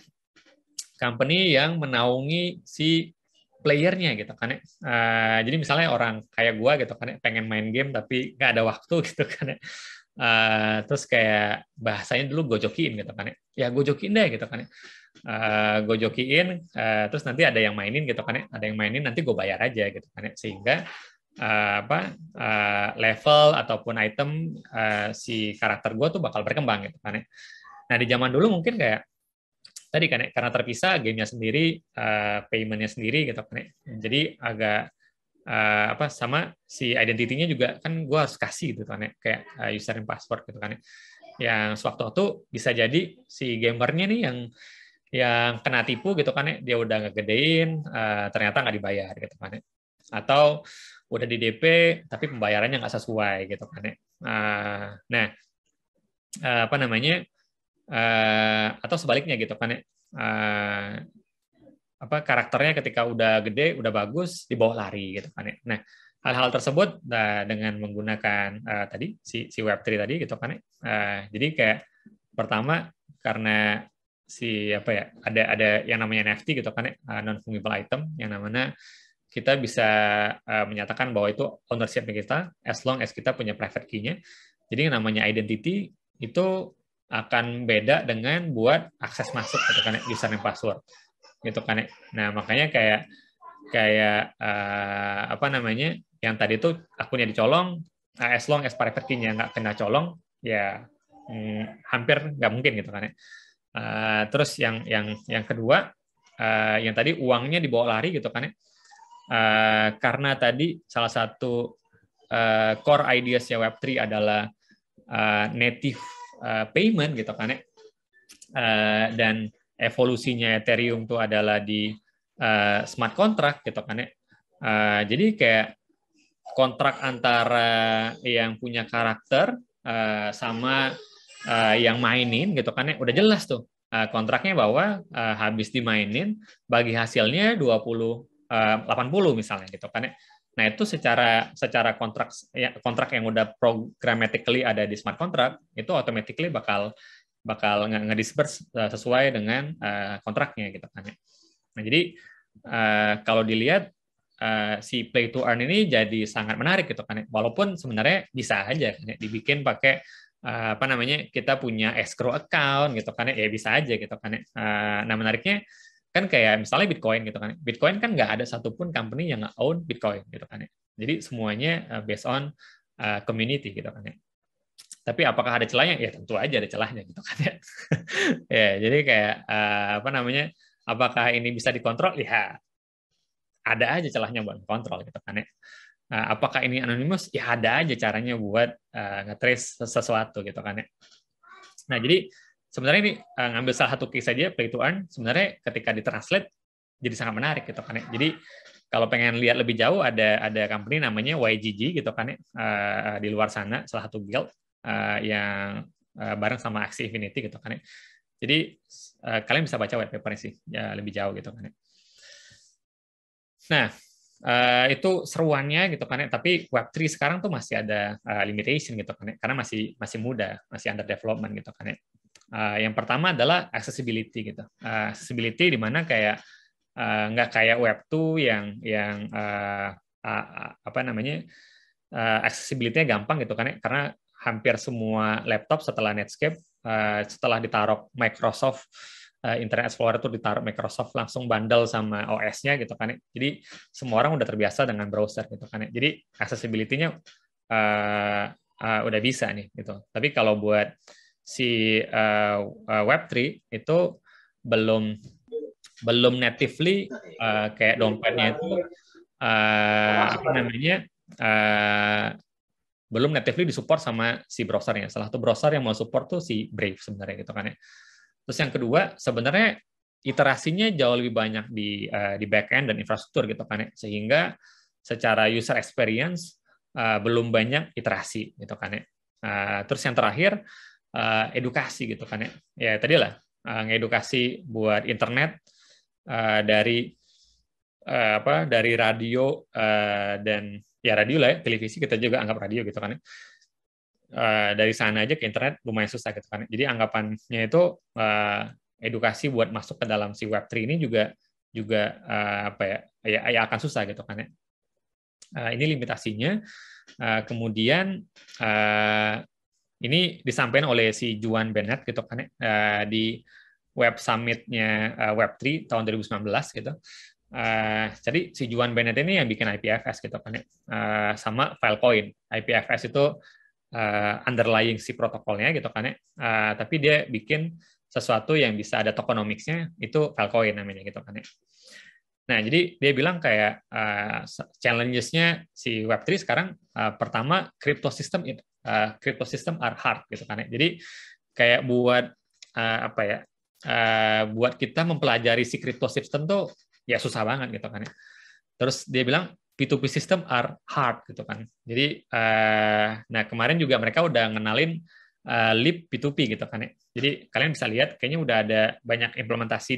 company yang menaungi si playernya gitu kan ya. Jadi misalnya orang kayak gue gitu kan ya, pengen main game tapi nggak ada waktu gitu kan ya. Terus kayak bahasanya dulu gojokiin gitu kan ya gojokiin deh gitu kan ya. Gojokiin terus nanti ada yang mainin gitu kan ya, ada yang mainin nanti gue bayar aja gitu kan ya, sehingga level ataupun item si karakter gue tuh bakal berkembang gitu kan ya. Nah di zaman dulu mungkin kayak tadi kan ya, karena terpisah gamenya sendiri, paymentnya sendiri gitu kan ya. Jadi agak sama si identity-nya juga kan gue harus kasih gitu kan ya, kayak user and password gitu kan ya. Yang sewaktu-waktu bisa jadi si gamernya nih yang kena tipu gitu kan ya, dia udah ngegedein ternyata nggak dibayar gitu kan ya. Atau udah di DP tapi pembayarannya nggak sesuai gitu kan ya. Nah atau sebaliknya gitu kan ya. Karakternya ketika udah gede, udah bagus, dibawa lari gitu kan ya. Nah, hal-hal tersebut dengan menggunakan tadi si Web3 tadi gitu kan ya. Jadi kayak pertama karena ada yang namanya NFT gitu kan ya, non fungible item, yang namanya kita bisa menyatakan bahwa itu ownership kita as long as kita punya private key-nya. Jadi yang namanya identity itu akan beda dengan buat akses masuk gitu kan ya, user and password gitu kan ya. Nah makanya kayak yang tadi itu akunnya dicolong, as long as private key-nya nggak kena colong ya hampir nggak mungkin gitu kan ya. Terus yang kedua yang tadi uangnya dibawa lari gitu kan ya. Karena tadi salah satu core ideas-nya Web3 adalah native payment gitu kan ya. Dan evolusinya Ethereum itu adalah di smart contract gitu kan ya. Jadi kayak kontrak antara yang punya karakter sama yang mainin gitu kan ya, udah jelas tuh kontraknya bahwa habis dimainin bagi hasilnya 80 misalnya gitu kan ya. Nah itu secara kontrak yang udah programmatically ada di smart contract itu automatically bakal nge-disperse sesuai dengan kontraknya gitu kan ya. Nah jadi kalau dilihat si Play to Earn ini jadi sangat menarik gitu kan ya. Walaupun sebenarnya bisa aja kan ya, dibikin pakai kita punya escrow account gitu kan ya bisa aja gitu kan ya. Nah menariknya kan kayak misalnya Bitcoin gitu kan. Bitcoin kan nggak ada satupun company yang nggak own Bitcoin gitu kan ya. Jadi semuanya based on community gitu kan ya. Tapi apakah ada celahnya? Ya tentu aja ada celahnya gitu kan ya. Ya, jadi kayak apa namanya? Apakah ini bisa dikontrol? Ya, ada aja celahnya buat kontrol gitu kan ya. Apakah ini anonymous? Ya ada aja caranya buat nge-trace sesuatu gitu kan ya. Nah, jadi sebenarnya ini ngambil salah satu case aja, play to earn, sebenarnya ketika ditranslate jadi sangat menarik gitu kan ya. Jadi kalau pengen lihat lebih jauh ada company namanya YGG gitu kan ya, di luar sana, salah satu guild yang bareng sama Axie Infinity gitu kan ya. Jadi kalian bisa baca white paper-nya sih ya, lebih jauh gitu kan ya. Nah, itu seruannya gitu kan ya, tapi Web3 sekarang tuh masih ada limitation gitu kan ya, karena masih muda, masih under development gitu kan ya. Yang pertama adalah accessibility gitu. Accessibility di mana kayak nggak kayak Web2 yang apa namanya, accessibility-nya gampang gitu kan ya, karena hampir semua laptop setelah Netscape, setelah ditaruh Microsoft Internet Explorer itu ditaruh Microsoft langsung bundle sama OS-nya gitu kan ya. Jadi semua orang udah terbiasa dengan browser gitu kan ya. Jadi accessibility-nya udah bisa nih gitu. Tapi kalau buat si Web3 itu belum natively kayak dompetnya itu apa namanya, belum natively disupport sama si browsernya. Salah satu browser yang mau support tuh si Brave sebenarnya gitu kan ya. Terus yang kedua, sebenarnya iterasinya jauh lebih banyak di back-end dan infrastruktur gitu kan ya. Sehingga secara user experience belum banyak iterasi gitu kan ya. Terus yang terakhir, edukasi gitu kan ya. Ya tadi lah, ngedukasi buat internet dari dari radio dan ya radio lah ya, televisi kita juga anggap radio gitu kan ya. Dari sana aja ke internet lumayan susah gitu kan. Jadi anggapannya itu edukasi buat masuk ke dalam si Web3 ini juga apa ya akan susah gitu kan ya. Ini limitasinya. Kemudian ini disampaikan oleh si Juan Bennett gitu kan ya, di Web Summit-nya Web3 tahun 2019 gitu. Jadi si Juan Bennett ini yang bikin IPFS gitu kan ya, sama Filecoin. IPFS itu underlying si protokolnya gitu kan ya, tapi dia bikin sesuatu yang bisa ada tokenomics-nya, itu Filecoin namanya gitu kan ya. Nah, jadi dia bilang kayak challenges-nya si Web3 sekarang, pertama crypto system are hard gitu kan ya. Jadi kayak buat apa ya, buat kita mempelajari si crypto system tuh ya susah banget gitu kan ya. Terus dia bilang P2P system are hard gitu kan. Jadi nah kemarin juga mereka udah ngenalin Leap P2P gitu kan ya. Jadi kalian bisa lihat kayaknya udah ada banyak implementasi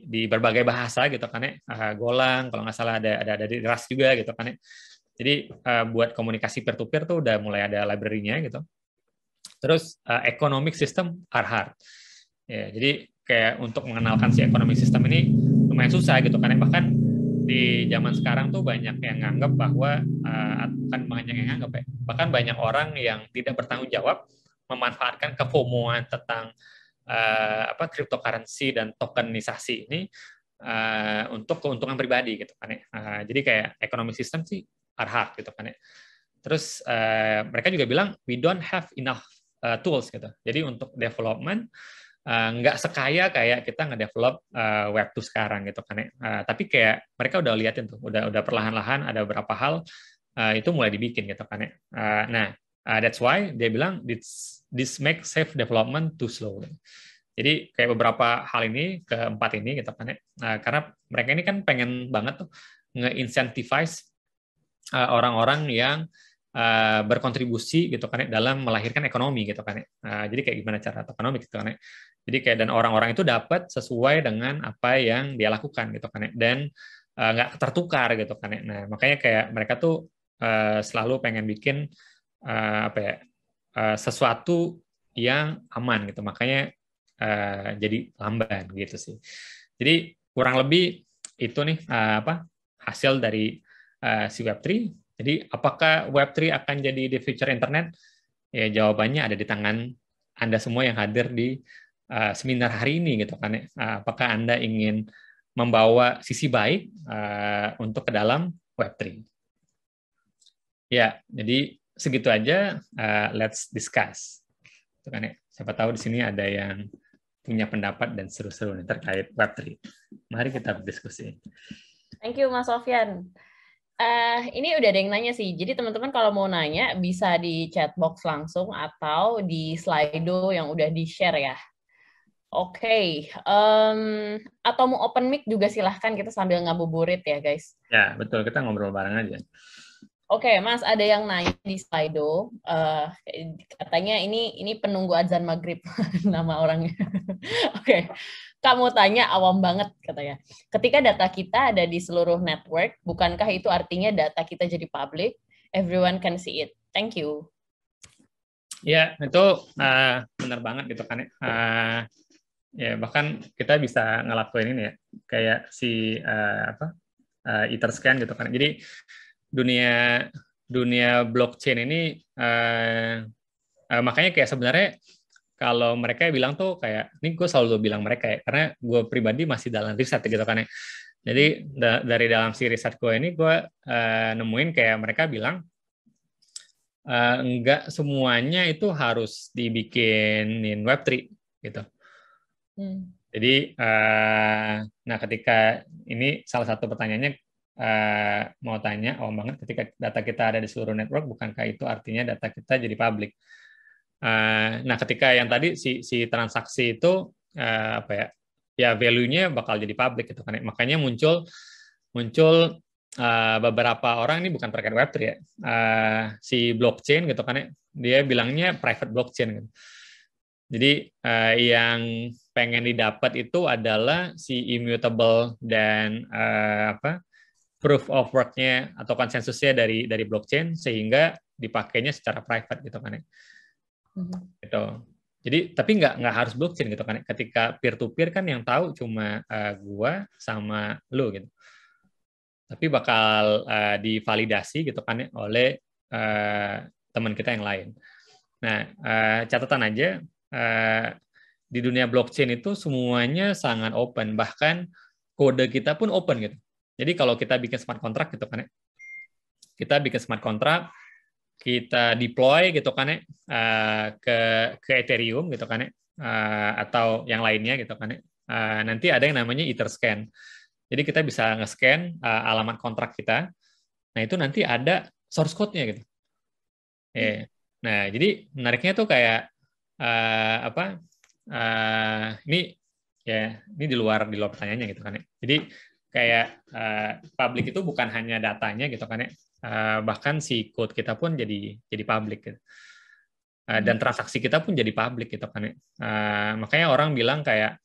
di berbagai bahasa gitu kan ya. Golang kalau nggak salah ada di Rust juga gitu kan ya. Jadi buat komunikasi peer to peer tuh udah mulai ada library-nya gitu. Terus economic system are hard. Ya, jadi kayak untuk mengenalkan si economic system ini lumayan susah gitu kan ya. Bahkan di zaman sekarang tuh banyak yang nganggap bahwa bukan banyak yang nganggap ya, bahkan banyak orang yang tidak bertanggung jawab memanfaatkan kefomoan tentang cryptocurrency dan tokenisasi ini untuk keuntungan pribadi gitu kan ya. Jadi kayak economic system sih are hard gitu kan ya. Terus mereka juga bilang we don't have enough tools gitu. Jadi untuk development nggak sekaya kayak kita ngedevelop Web2 sekarang gitu kan ya. Tapi kayak mereka udah liatin tuh, udah perlahan-lahan ada beberapa hal itu mulai dibikin gitu kan ya. Nah, that's why dia bilang this make safe development too slow. Jadi kayak beberapa hal ini, keempat ini gitu kan ya. Karena mereka ini kan pengen banget tuh nge-incentivize orang-orang yang berkontribusi gitu kan ya, dalam melahirkan ekonomi gitu kan ya. Jadi kayak gimana cara ekonomi gitu kan ya. Jadi kayak dan orang-orang itu dapat sesuai dengan apa yang dia lakukan gitu kan ya, dan nggak tertukar gitu kan ya. Nah makanya kayak mereka tuh selalu pengen bikin sesuatu yang aman gitu, makanya jadi lamban gitu sih. Jadi kurang lebih itu nih hasil dari si Web3. Jadi apakah Web3 akan jadi the future internet? Ya jawabannya ada di tangan Anda semua yang hadir di seminar hari ini gitu kan ya. Apakah Anda ingin membawa sisi baik untuk ke dalam Web3? Ya, jadi segitu aja. Let's discuss. Itu kan ya. Siapa tahu di sini ada yang punya pendapat dan seru-seru nih terkait Web3. Mari kita berdiskusi. Thank you Mas Sofyan. Ini udah ada yang nanya sih. Jadi teman-teman kalau mau nanya bisa di chat box langsung atau di Slido yang udah di-share ya. Oke. Atau mau open mic juga silahkan, kita sambil ngabuburit ya guys. Ya, betul. Kita ngobrol bareng aja. Oke, Mas, ada yang nanya di Slido. Katanya ini penunggu azan maghrib nama orangnya. Oke. Kamu tanya awam banget katanya. Ketika data kita ada di seluruh network, bukankah itu artinya data kita jadi public? Everyone can see it. Thank you. Ya, itu benar banget gitu kan. Ya, bahkan kita bisa ngelakuin ini ya, kayak si Etherscan gitu kan. Jadi dunia blockchain ini makanya kayak sebenarnya kalau mereka bilang tuh kayak, ini gue selalu bilang mereka ya, karena gue pribadi masih dalam riset gitu kan ya. Jadi dari dalam si riset gue ini, gue nemuin kayak mereka bilang, enggak semuanya itu harus dibikinin Web3 gitu. Jadi, nah ketika ini salah satu pertanyaannya, mau tanya, banget, ketika data kita ada di seluruh network, bukankah itu artinya data kita jadi public? Nah, ketika yang tadi si transaksi itu ya value-nya bakal jadi public gitu kan. Makanya muncul beberapa orang, ini bukan terkait Web3 ya. Si blockchain gitu kan, dia bilangnya private blockchain gitu. Jadi yang pengen didapat itu adalah si immutable dan proof of work-nya atau konsensusnya dari blockchain sehingga dipakainya secara private gitu kan ya. Gitu. Jadi tapi nggak harus blockchain gitu kan. Ketika peer to peer kan yang tahu cuma gua sama lu gitu. Tapi bakal divalidasi gitu kan oleh teman kita yang lain. Nah, catatan aja di dunia blockchain itu semuanya sangat open, bahkan kode kita pun open gitu. Jadi kalau kita bikin smart contract gitu kan, kita bikin smart contract, kita deploy gitu kan ke Ethereum gitu kan atau yang lainnya gitu kan nanti ada yang namanya Etherscan. Jadi kita bisa nge-scan alamat kontrak kita. Nah, itu nanti ada source code-nya gitu. Nah, jadi menariknya tuh kayak ini di luar pertanyaannya gitu kan. Jadi kayak public itu bukan hanya datanya gitu kan bahkan si code kita pun jadi public gitu. Dan transaksi kita pun jadi public gitu kan. Makanya orang bilang kayak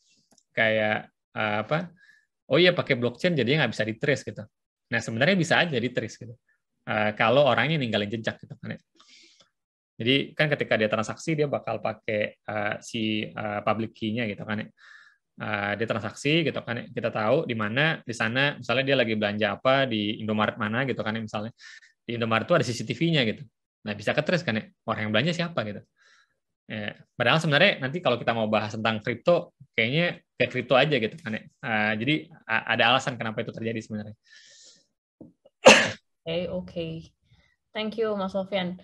oh iya pakai blockchain jadinya nggak bisa di-trace gitu. Nah, sebenarnya bisa aja di-trace gitu. Kalau orangnya ninggalin jejak gitu kan. Jadi kan ketika dia transaksi dia bakal pakai si public key-nya gitu kan. Dia transaksi gitu kan, kita tahu di mana di sana misalnya dia lagi belanja apa di Indomaret mana gitu kan, misalnya di Indomaret itu ada CCTV-nya gitu. Nah, bisa ke-trace kan orang yang belanja siapa gitu. Padahal sebenarnya nanti kalau kita mau bahas tentang kripto kayaknya kayak kripto aja gitu kan jadi ada alasan kenapa itu terjadi sebenarnya. Oke. Thank you Mas Sofyan.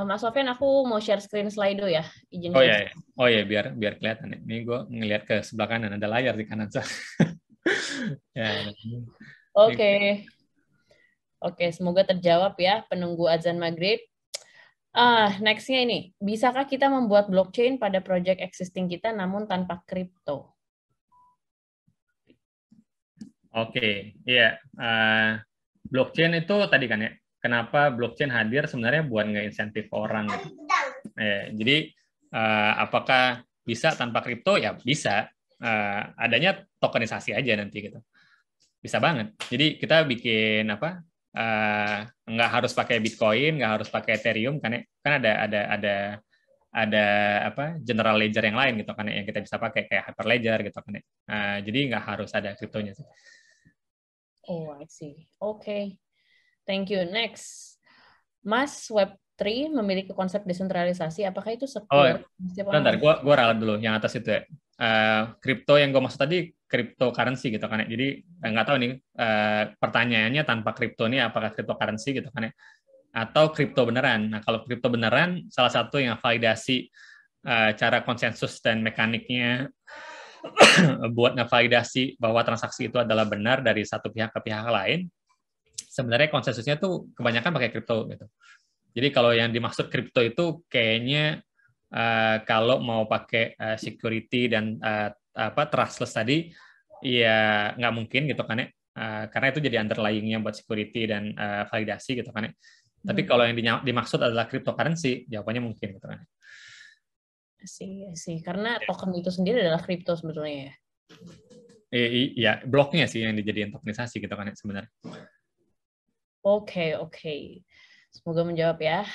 Mas Sofyan, aku mau share screen Slido ya. Izin share. Oh ya, biar kelihatan. Ini gue ngelihat ke sebelah kanan, ada layar di kanan. Oke, semoga terjawab ya penunggu azan maghrib. Next-nya ini, bisakah kita membuat blockchain pada project existing kita namun tanpa kripto? Oke, iya. Blockchain itu tadi kan ya, kenapa blockchain hadir sebenarnya buat nge-insentif orang gitu. Jadi apakah bisa tanpa kripto? Ya bisa. Adanya tokenisasi aja nanti gitu. Bisa banget. Jadi kita bikin nggak harus pakai Bitcoin, nggak harus pakai Ethereum kan ada general ledger yang lain gitu kan yang kita bisa pakai kayak Hyperledger gitu kan. Jadi nggak harus ada kriptonya sih. Oh, I see. Oke. Thank you. Next. Mas, Web3 memiliki konsep desentralisasi. Apakah itu secure? Bentar, gue ralat dulu yang atas itu ya. Kripto yang gue maksud tadi cryptocurrency gitu kan ya. Jadi nggak tahu nih pertanyaannya tanpa kripto ini apakah cryptocurrency gitu kan ya. Atau kripto beneran. Nah, kalau kripto beneran salah satu yang validasi cara konsensus dan mekaniknya buat ngevalidasi bahwa transaksi itu adalah benar dari satu pihak ke pihak lain, sebenarnya konsensusnya tuh kebanyakan pakai kripto gitu. Jadi kalau yang dimaksud kripto itu kayaknya kalau mau pakai security dan trustless tadi, ya nggak mungkin gitu kan ya, karena itu jadi underlying-nya buat security dan validasi gitu kan ya. Tapi kalau yang dimaksud adalah cryptocurrency, jawabannya mungkin gitu kan. Sih, karena token itu sendiri adalah kripto sebetulnya ya. Iya, bloknya sih yang dijadiin tokenisasi gitu kan sebenarnya. Oke. Semoga menjawab ya.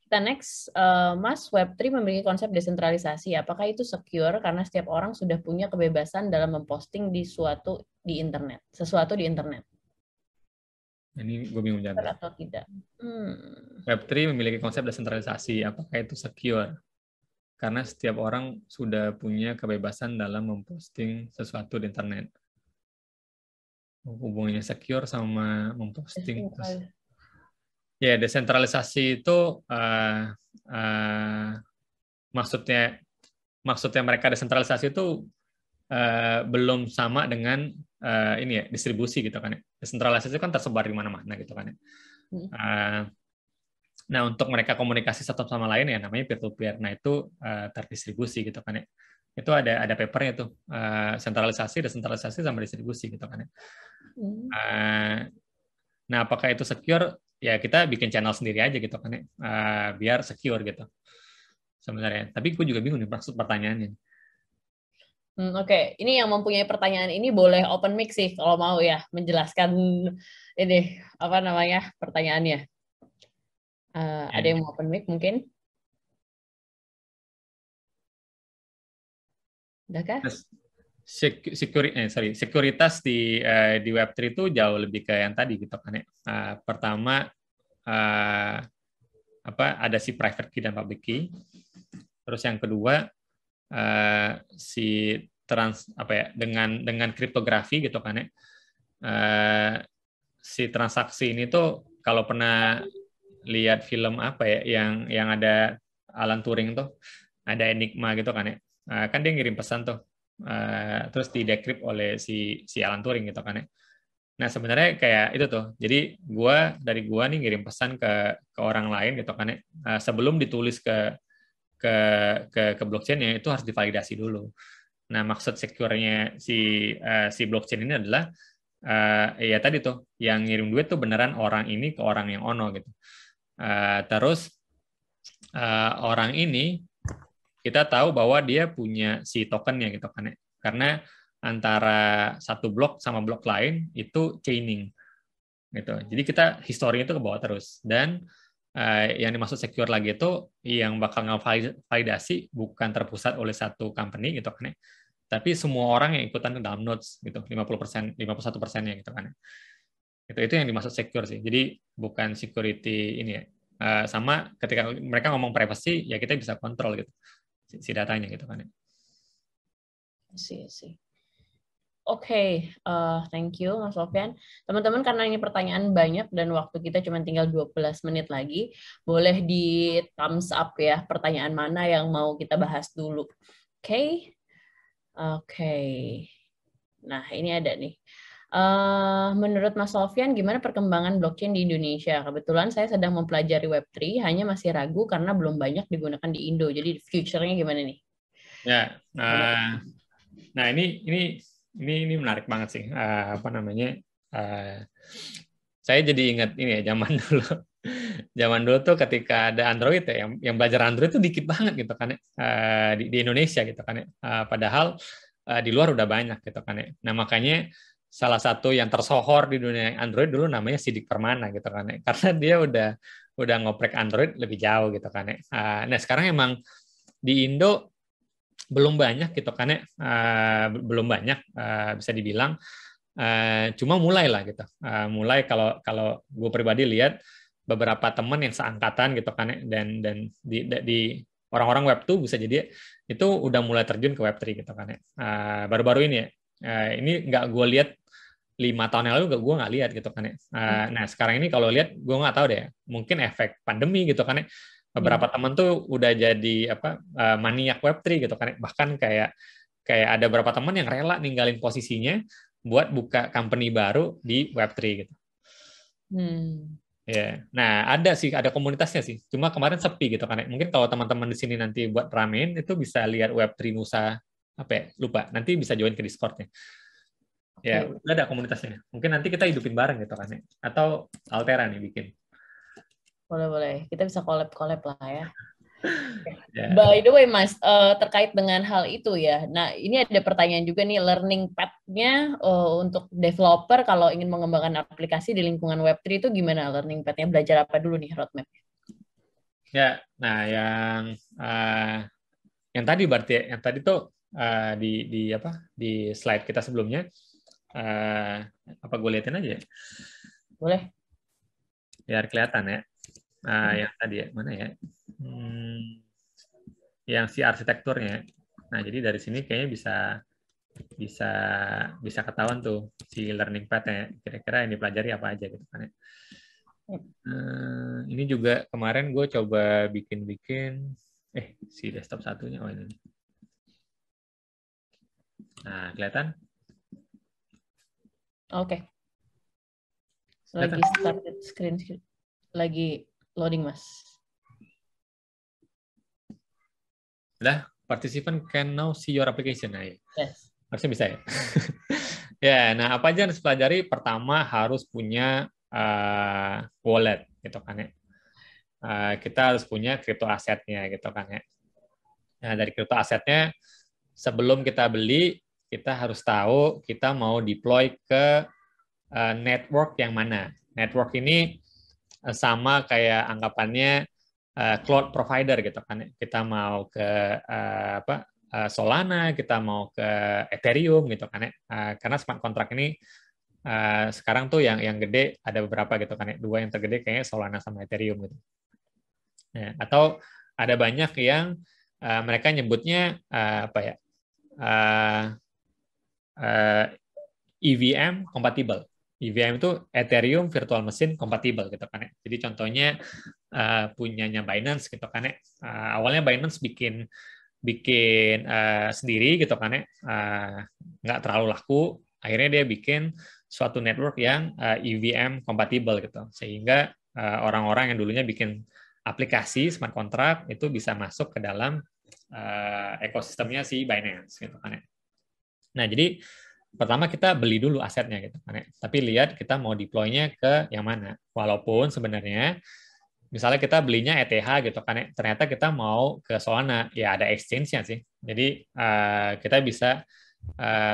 Kita next, Mas, Web3 memiliki konsep desentralisasi. Apakah itu secure karena setiap orang sudah punya kebebasan dalam memposting sesuatu di internet? Ini gue bingung jawab. Atau tidak? Web3 memiliki konsep desentralisasi. Apakah itu secure? Karena setiap orang sudah punya kebebasan dalam memposting sesuatu di internet. Hubungannya secure sama memposting. Ya, desentralisasi itu maksudnya mereka desentralisasi itu belum sama dengan ini ya, distribusi gitu kan ya. Desentralisasi itu kan tersebar di mana-mana gitu kan ya. Nah, untuk mereka komunikasi satu sama lain ya namanya peer-to-peer. Nah, itu terdistribusi gitu kan ya. Itu ada papernya tuh, sentralisasi, desentralisasi sama distribusi gitu kan ya. Nah, apakah itu secure? Ya kita bikin channel sendiri aja gitu kan ya, biar secure gitu sebenarnya. Tapi gue juga bingung nih maksud pertanyaannya. Oke. Ini yang mempunyai pertanyaan ini boleh open mic sih kalau mau ya menjelaskan ini apa namanya pertanyaannya. Ada yang mau open mic mungkin? Udah kah? Sekuritas di Web3 itu jauh lebih ke yang tadi gitu kan ya. Pertama ada si private key dan public key. Terus yang kedua dengan kriptografi gitu kan ya. Si transaksi ini tuh kalau pernah lihat film yang ada Alan Turing tuh, ada Enigma gitu kan ya. Kan dia ngirim pesan tuh. Terus di-decrypt oleh si Alan Turing gitu kan ya. Nah, sebenarnya kayak itu tuh. Jadi dari gua nih ngirim pesan ke orang lain gitu kan ya. Sebelum ditulis ke blockchain-nya itu harus divalidasi dulu. Nah, maksud secure-nya si blockchain ini adalah ya tadi tuh yang ngirim duit tuh beneran orang ini ke orang yang ono gitu. Terus orang ini kita tahu bahwa dia punya si tokennya gitu kan ya. Karena antara satu blok sama blok lain itu chaining gitu. Jadi kita historinya itu ke bawah terus. Dan yang dimaksud secure lagi itu yang bakal ngevalidasi bukan terpusat oleh satu company gitu kan ya. Tapi semua orang yang ikutan ke dalam nodes gitu, 50%, 51%-nya gitu kan ya. Itu yang dimaksud secure sih. Jadi bukan security ini ya. Sama ketika mereka ngomong privacy ya kita bisa kontrol gitu si datanya gitu kan ya. Sih. Oke, thank you Mas Sofyan. Teman-teman, karena ini pertanyaan banyak dan waktu kita cuma tinggal 12 menit lagi, boleh di thumbs up ya pertanyaan mana yang mau kita bahas dulu. Oke. Nah, ini ada nih. Menurut Mas Sofyan, gimana perkembangan blockchain di Indonesia? Kebetulan saya sedang mempelajari Web3, hanya masih ragu karena belum banyak digunakan di Indo. Jadi future-nya gimana nih? Ya, nah ini menarik banget sih. Saya jadi ingat ini ya, zaman dulu tuh ketika ada Android ya, yang belajar Android tuh dikit banget gitu kan ya, di Indonesia gitu kan ya. Padahal di luar udah banyak gitu kan ya. Nah, makanya salah satu yang tersohor di dunia Android dulu namanya Sidik Permana gitu kan ya. Karena dia udah ngoprek Android lebih jauh gitu kan ya. Nah, sekarang emang di Indo belum banyak gitu kan ya, belum banyak bisa dibilang, cuma mulai lah gitu, mulai kalau gue pribadi lihat beberapa teman yang seangkatan gitu kan ya, dan di orang-orang Web 2 bisa jadi itu udah mulai terjun ke Web 3 gitu kan ya, baru-baru ini ya, ini nggak gue lihat 5 tahun yang lalu gue nggak lihat gitu kan ya. Nah sekarang ini kalau lihat gue nggak tahu deh, mungkin efek pandemi gitu kan ya. beberapa teman tuh udah jadi maniak Web3 gitu kan. Bahkan kayak ada beberapa teman yang rela ninggalin posisinya buat buka company baru di Web3 gitu. Ya, nah ada komunitasnya sih. Cuma kemarin sepi gitu kan. Mungkin kalau teman-teman di sini nanti buat ramein itu bisa lihat Web3 Nusa lupa. Nanti bisa join ke Discord-nya. Ya, udah ada komunitasnya. Mungkin nanti kita hidupin bareng gitu kan. Atau Altera nih bikin. Boleh. Kita bisa collab lah ya. Yeah. By the way, Mas, terkait dengan hal itu ya. Nah, ini ada pertanyaan juga nih, learning path-nya untuk developer kalau ingin mengembangkan aplikasi di lingkungan Web3 itu gimana learning path-nya? Belajar apa dulu nih roadmap? Ya, nah yang tadi berarti tuh di slide kita sebelumnya gue liatin aja ya? Boleh. Biar kelihatan ya. Yang tadi ya, mana ya? Yang si arsitekturnya. Nah, jadi dari sini kayaknya bisa ketahuan tuh si learning path-nya. Kira-kira yang dipelajari apa aja gitu kan ya. Ini juga kemarin gue coba bikin si desktop satunya ini. Nah, kelihatan? Oke. Lagi started screen lagi loading, Mas. Udah, participant can now see your application. Nah, ya. Yes. Harusnya bisa ya. Ya, nah apa aja yang harus pelajari? Pertama harus punya wallet gitu kan ya. Kita harus punya crypto asetnya gitu kan ya. Nah, dari crypto asetnya sebelum kita beli, kita harus tahu kita mau deploy ke network yang mana. Network ini sama kayak anggapannya cloud provider gitu kan. Kita mau ke Solana, kita mau ke Ethereum gitu kan ya. Karena smart contract ini sekarang tuh yang gede ada beberapa gitu kan ya. 2 yang tergede kayaknya Solana sama Ethereum gitu. Ya, atau ada banyak yang mereka nyebutnya EVM compatible. EVM itu Ethereum Virtual Machine Compatible gitu kan ya. Jadi contohnya punyanya Binance gitu kan ya. Awalnya Binance bikin sendiri gitu kan ya. Nggak terlalu laku. Akhirnya dia bikin suatu network yang EVM compatible gitu. Sehingga orang-orang yang dulunya bikin aplikasi smart contract itu bisa masuk ke dalam ekosistemnya si Binance gitu kan ya. Nah, jadi pertama kita beli dulu asetnya gitu kan ya. Tapi lihat kita mau deploy-nya ke yang mana. Walaupun sebenarnya misalnya kita belinya ETH gitu kan ya. Ternyata kita mau ke Solana, ya ada exchange-nya sih. Jadi kita bisa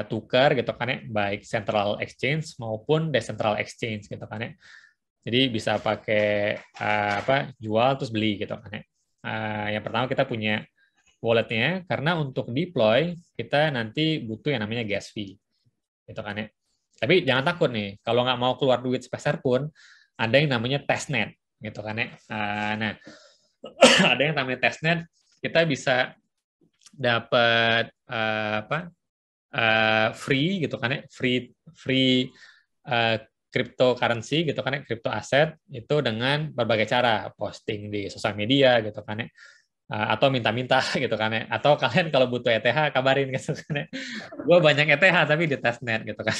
tukar gitu kan ya, baik central exchange maupun decentral exchange gitu kan ya. Jadi bisa pakai jual terus beli gitu kan ya. Yang pertama kita punya wallet-nya, karena untuk deploy kita nanti butuh yang namanya gas fee gitu kan ya. Tapi jangan takut nih, kalau nggak mau keluar duit sepeser pun, ada yang namanya testnet gitu kan ya. Nah, ada yang namanya testnet, kita bisa dapat free gitu kan ya, free cryptocurrency gitu kan ya, crypto aset itu dengan berbagai cara, posting di sosial media gitu kan ya. Atau minta-minta gitu kan ya. Atau kalian kalau butuh ETH kabarin gitu kan ya. Gue banyak ETH tapi di testnet gitu kan.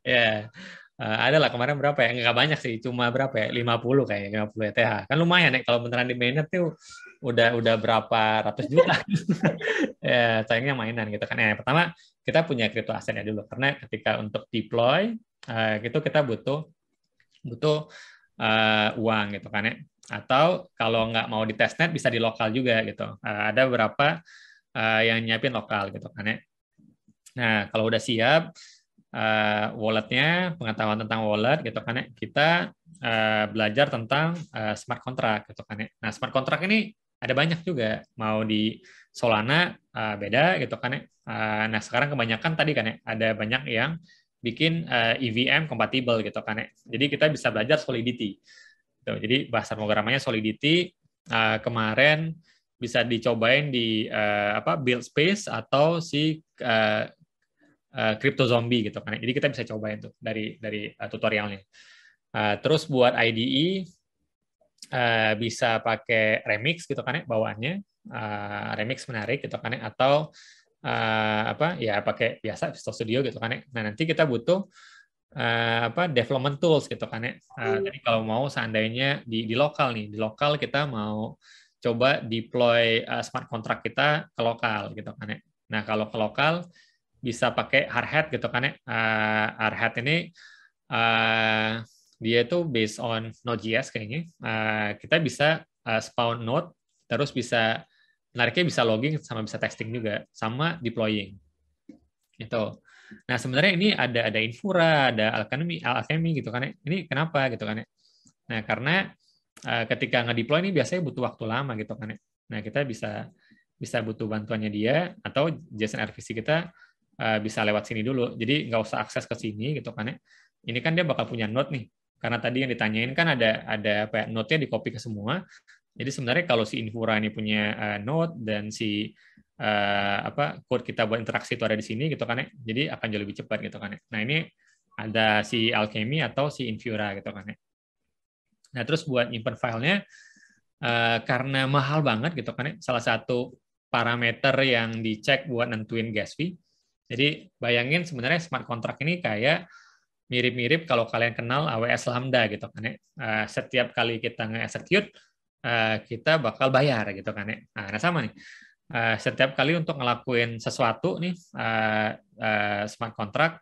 Ya. Ada lah kemarin berapa ya? Nggak banyak sih, cuma berapa ya? 50 kayaknya, 50 ETH. Kan lumayan ya kalau beneran di mainnet tuh udah berapa ratus juta. Ya, sayangnya mainan gitu kan. Ya, pertama kita punya crypto asetnya dulu, karena ketika untuk deploy gitu kita butuh uang gitu kan ya. Atau kalau nggak mau di testnet bisa di lokal juga gitu. Ada beberapa yang nyiapin lokal gitu kan ya. Nah, kalau udah siap walletnya, pengetahuan tentang wallet gitu kan ya, kita belajar tentang smart contract gitu kan ya. Nah, smart contract ini ada banyak juga. Mau di Solana beda gitu kan ya. Nah, sekarang kebanyakan tadi kan ya, ada banyak yang bikin EVM compatible gitu kan ya. Jadi kita bisa belajar Solidity. Jadi bahasa pemrogramannya Solidity. Kemarin bisa dicobain di build space atau si crypto zombie gitu kan. Jadi kita bisa cobain tuh dari tutorialnya. Terus buat IDE bisa pakai remix gitu kan ya bawaannya, remix menarik gitu kan ya, atau ya pakai biasa Visual Studio gitu kan ya. Nah nanti kita butuh development tools gitu kan ya. Jadi kalau mau seandainya di lokal nih, di lokal kita mau coba deploy smart contract kita ke lokal gitu kan ya. Nah kalau ke lokal bisa pakai Hardhat gitu kan ya. Hardhat ini dia itu based on Node.js kayaknya. Kita bisa spawn node, terus bisa menariknya bisa logging sama bisa testing juga, sama deploying. Gitu. Nah sebenarnya ini ada Infura, ada Alchemy gitu kan ya. Ini kenapa gitu kan ya? Nah karena ketika nge-deploy ini biasanya butuh waktu lama gitu kan ya. Nah kita bisa butuh bantuannya dia, atau JSON RPC kita bisa lewat sini dulu. Jadi nggak usah akses ke sini gitu kan ya. Ini kan dia bakal punya node nih. Karena tadi yang ditanyain kan ada node-nya di copy ke semua. Jadi sebenarnya kalau si Infura ini punya node dan si code kita buat interaksi itu ada di sini gitu kan ya. Jadi akan jauh lebih cepat gitu kan ya. Nah, ini ada si Alchemy atau si Infura gitu kan ya. Nah, terus buat nyimpen filenya karena mahal banget gitu kan ya. Salah satu parameter yang dicek buat nentuin gas fee. Jadi bayangin sebenarnya smart contract ini kayak mirip-mirip kalau kalian kenal AWS Lambda gitu kan ya. Setiap kali kita nge-execute kita bakal bayar gitu kan ya. Nah, sama nih. Setiap kali untuk ngelakuin sesuatu nih smart contract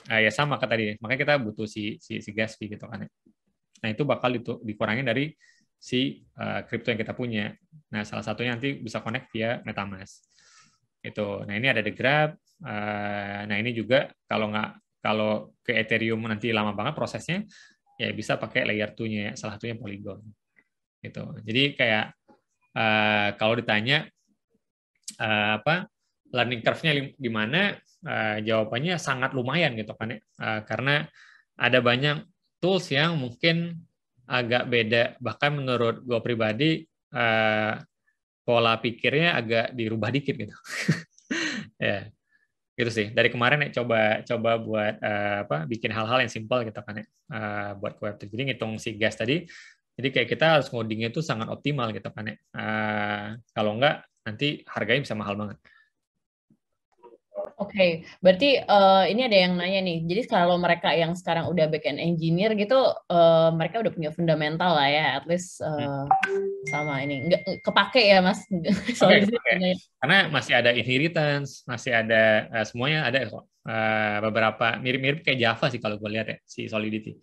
ya sama kayak tadi, makanya kita butuh si gas fee gitu kan ya. Nah itu bakal dikurangin dari si kripto yang kita punya. Nah salah satunya nanti bisa connect via MetaMask itu. Nah ini ada The Grab. Nah ini juga kalau ke Ethereum nanti lama banget prosesnya, ya bisa pakai layer 2-nya, salah satunya Polygon gitu. Jadi kayak kalau ditanya learning curve-nya di mana, jawabannya sangat lumayan gitu kan ya. Karena ada banyak tools yang mungkin agak beda, bahkan menurut gue pribadi pola pikirnya agak dirubah dikit gitu. Ya gitu sih. Dari kemarin ya coba buat bikin hal-hal yang simpel gitu kan ya, buat Web3. Jadi ngitung si gas tadi, jadi kayak kita harus ngodingnya itu sangat optimal gitu kan ya. Kalau enggak nanti harganya bisa mahal banget. Oke, berarti ini ada yang nanya nih. Jadi kalau mereka yang sekarang udah back-end engineer gitu, mereka udah punya fundamental lah ya, at least sama ini. Nggak kepake ya, Mas? Okay. Karena masih ada inheritance, masih ada semuanya ada kok. Beberapa mirip-mirip kayak Java sih kalau gue lihat ya, si Solidity.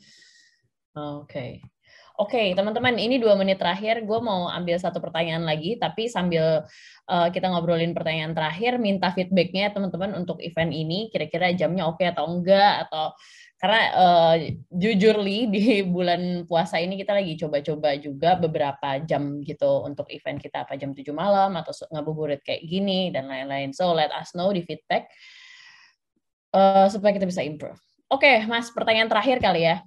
Oke, teman-teman, ini 2 menit terakhir. Gue mau ambil satu pertanyaan lagi, tapi sambil kita ngobrolin pertanyaan terakhir, minta feedback-nya teman-teman untuk event ini. Kira-kira jamnya oke atau enggak? Atau karena jujur Li, di bulan puasa ini kita lagi coba-coba juga beberapa jam gitu untuk event kita, apa jam 7 malam atau ngabuburit kayak gini dan lain-lain. So let us know di feedback supaya kita bisa improve. Oke, Mas, pertanyaan terakhir kali ya.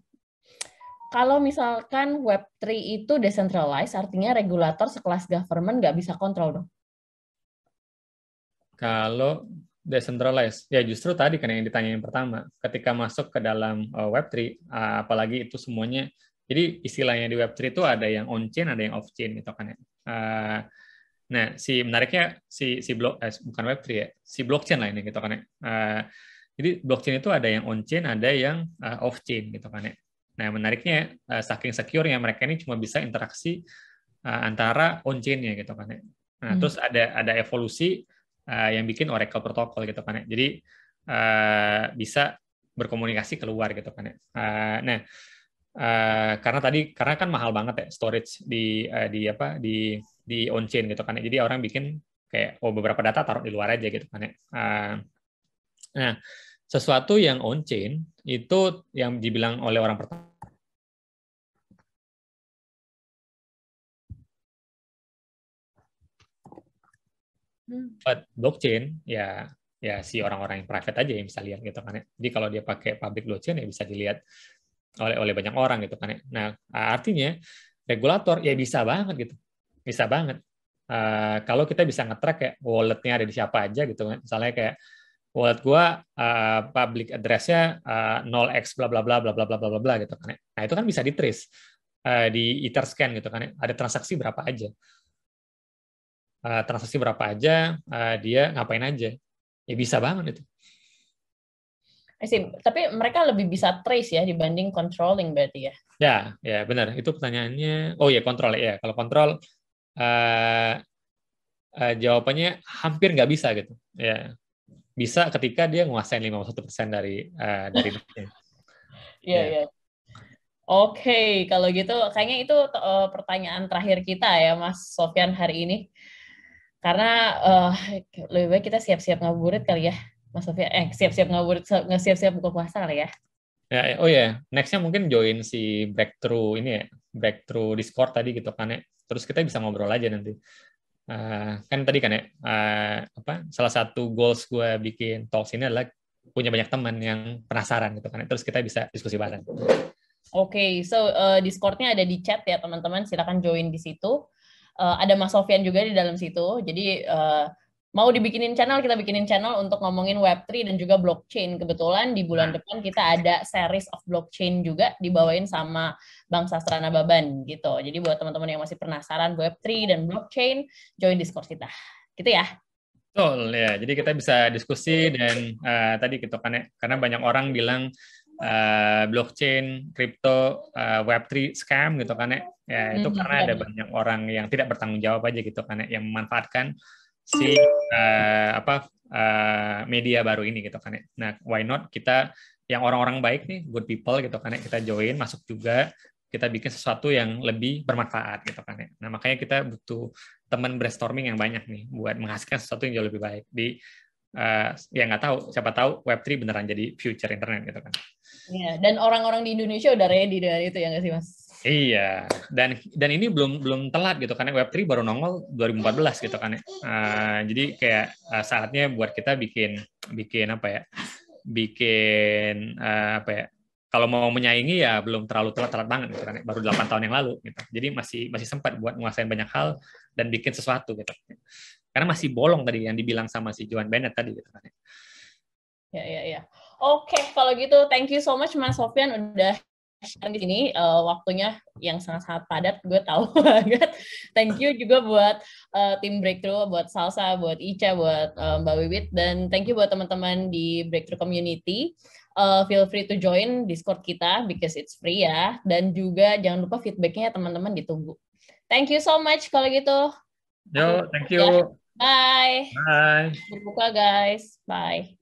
Kalau misalkan Web3 itu decentralized, artinya regulator sekelas government nggak bisa kontrol dong? Kalau decentralized, ya justru tadi kan yang ditanyain pertama, ketika masuk ke dalam Web3, apalagi itu semuanya, jadi istilahnya di Web3 itu ada yang on-chain, ada yang off-chain gitu kan ya. Nah, menariknya bukan Web3 ya, si blockchain lah ini gitu kan ya. Jadi blockchain itu ada yang on-chain, ada yang off-chain gitu kan ya. Nah, menariknya saking secure-nya mereka ini cuma bisa interaksi antara on-chain-nya gitu kan ya. Nah, terus ada evolusi yang bikin Oracle protokol gitu kan ya. Jadi bisa berkomunikasi keluar gitu kan ya. Nah, karena kan mahal banget ya storage di on-chain gitu kan ya. Jadi orang bikin kayak beberapa data taruh di luar aja gitu kan ya. Nah, sesuatu yang on-chain itu yang dibilang oleh orang pertama blockchain ya si orang-orang yang private aja yang bisa lihat gitu kan ya. Jadi kalau dia pakai public blockchain ya bisa dilihat oleh banyak orang gitu kan ya. Nah, artinya regulator ya bisa banget gitu. Bisa banget. Kalau kita bisa nge-track kayak wallet-nya ada di siapa aja gitu kan. Misalnya kayak wallet gua public address-nya 0x bla bla bla bla bla bla bla bla gitu kan. Nah, itu kan bisa di-trace. di Etherscan gitu kan, ada transaksi berapa aja. Transaksi berapa aja, dia ngapain aja. Ya bisa banget itu. Tapi mereka lebih bisa trace ya dibanding controlling berarti ya? Ya benar. Itu pertanyaannya. Oh ya, kontrol ya. Kalau kontrol jawabannya hampir nggak bisa gitu. Ya, bisa ketika dia nguasain 51% dari netnya. Iya, iya. Oke, kalau gitu kayaknya itu pertanyaan terakhir kita ya, Mas Sofyan hari ini. Karena lebih baik kita siap-siap ngabuburit kali ya, Mas Sofyan. Siap-siap ngabuburit, siap-siap buka puasa kali ya. Oh ya, nextnya mungkin join si Breakthrough ini ya, Breakthrough Discord tadi gitu kan ya. Terus kita bisa ngobrol aja nanti. Kan tadi kan ya, salah satu goals gue bikin talks ini adalah punya banyak teman yang penasaran gitu kan ya. Terus kita bisa diskusi bareng. Oke, so Discord-nya ada di chat ya teman-teman, silakan join di situ. Ada Mas Sofyan juga di dalam situ. Jadi mau dibikinin channel, kita bikinin channel untuk ngomongin Web3 dan juga blockchain. Kebetulan di bulan depan kita ada series of blockchain juga dibawain sama Bang Sastra Nababan gitu. Jadi buat teman-teman yang masih penasaran Web3 dan blockchain, join Discord kita. Gitu ya. Betul ya. Jadi kita bisa diskusi dan tadi gitu kan ya, karena banyak orang bilang blockchain, crypto, Web3 scam gitu kan ya. Ya itu karena ada banyak orang yang tidak bertanggung jawab aja gitu kan ya, yang memanfaatkan si media baru ini gitu kan ya. Nah, why not kita yang orang-orang baik nih, good people gitu kan ya, kita join, masuk juga, kita bikin sesuatu yang lebih bermanfaat gitu kan ya. Nah, makanya kita butuh teman brainstorming yang banyak nih buat menghasilkan sesuatu yang jauh lebih baik. Ya nggak tahu, siapa tahu Web3 beneran jadi future internet gitu kan. Iya, dan orang-orang di Indonesia udah ready dengan itu ya nggak sih, Mas? Iya, dan ini belum telat gitu karena Web3 baru nongol 2014 gitu kan ya. Jadi kayak saatnya buat kita bikin kalau mau menyaingi ya belum terlalu telat banget gitu kan ya. Baru 8 tahun yang lalu gitu. Jadi masih sempat buat menguasain banyak hal dan bikin sesuatu gitu. Karena masih bolong tadi yang dibilang sama si Joan Bennett tadi gitu kan ya. Ya. Oke, kalau gitu thank you so much Mas Sofyan udah di sini, waktunya yang sangat-sangat padat, gue tahu banget. Thank you juga buat tim Breakthrough, buat Salsa, buat Ica, buat Mbak Wiwit, dan thank you buat teman-teman di Breakthrough Community. Feel free to join Discord kita because it's free ya, dan juga jangan lupa feedbacknya teman-teman ditunggu. Thank you so much kalau gitu. Yo, thank you. Ya. Bye. Bye. Berbuka guys. Bye.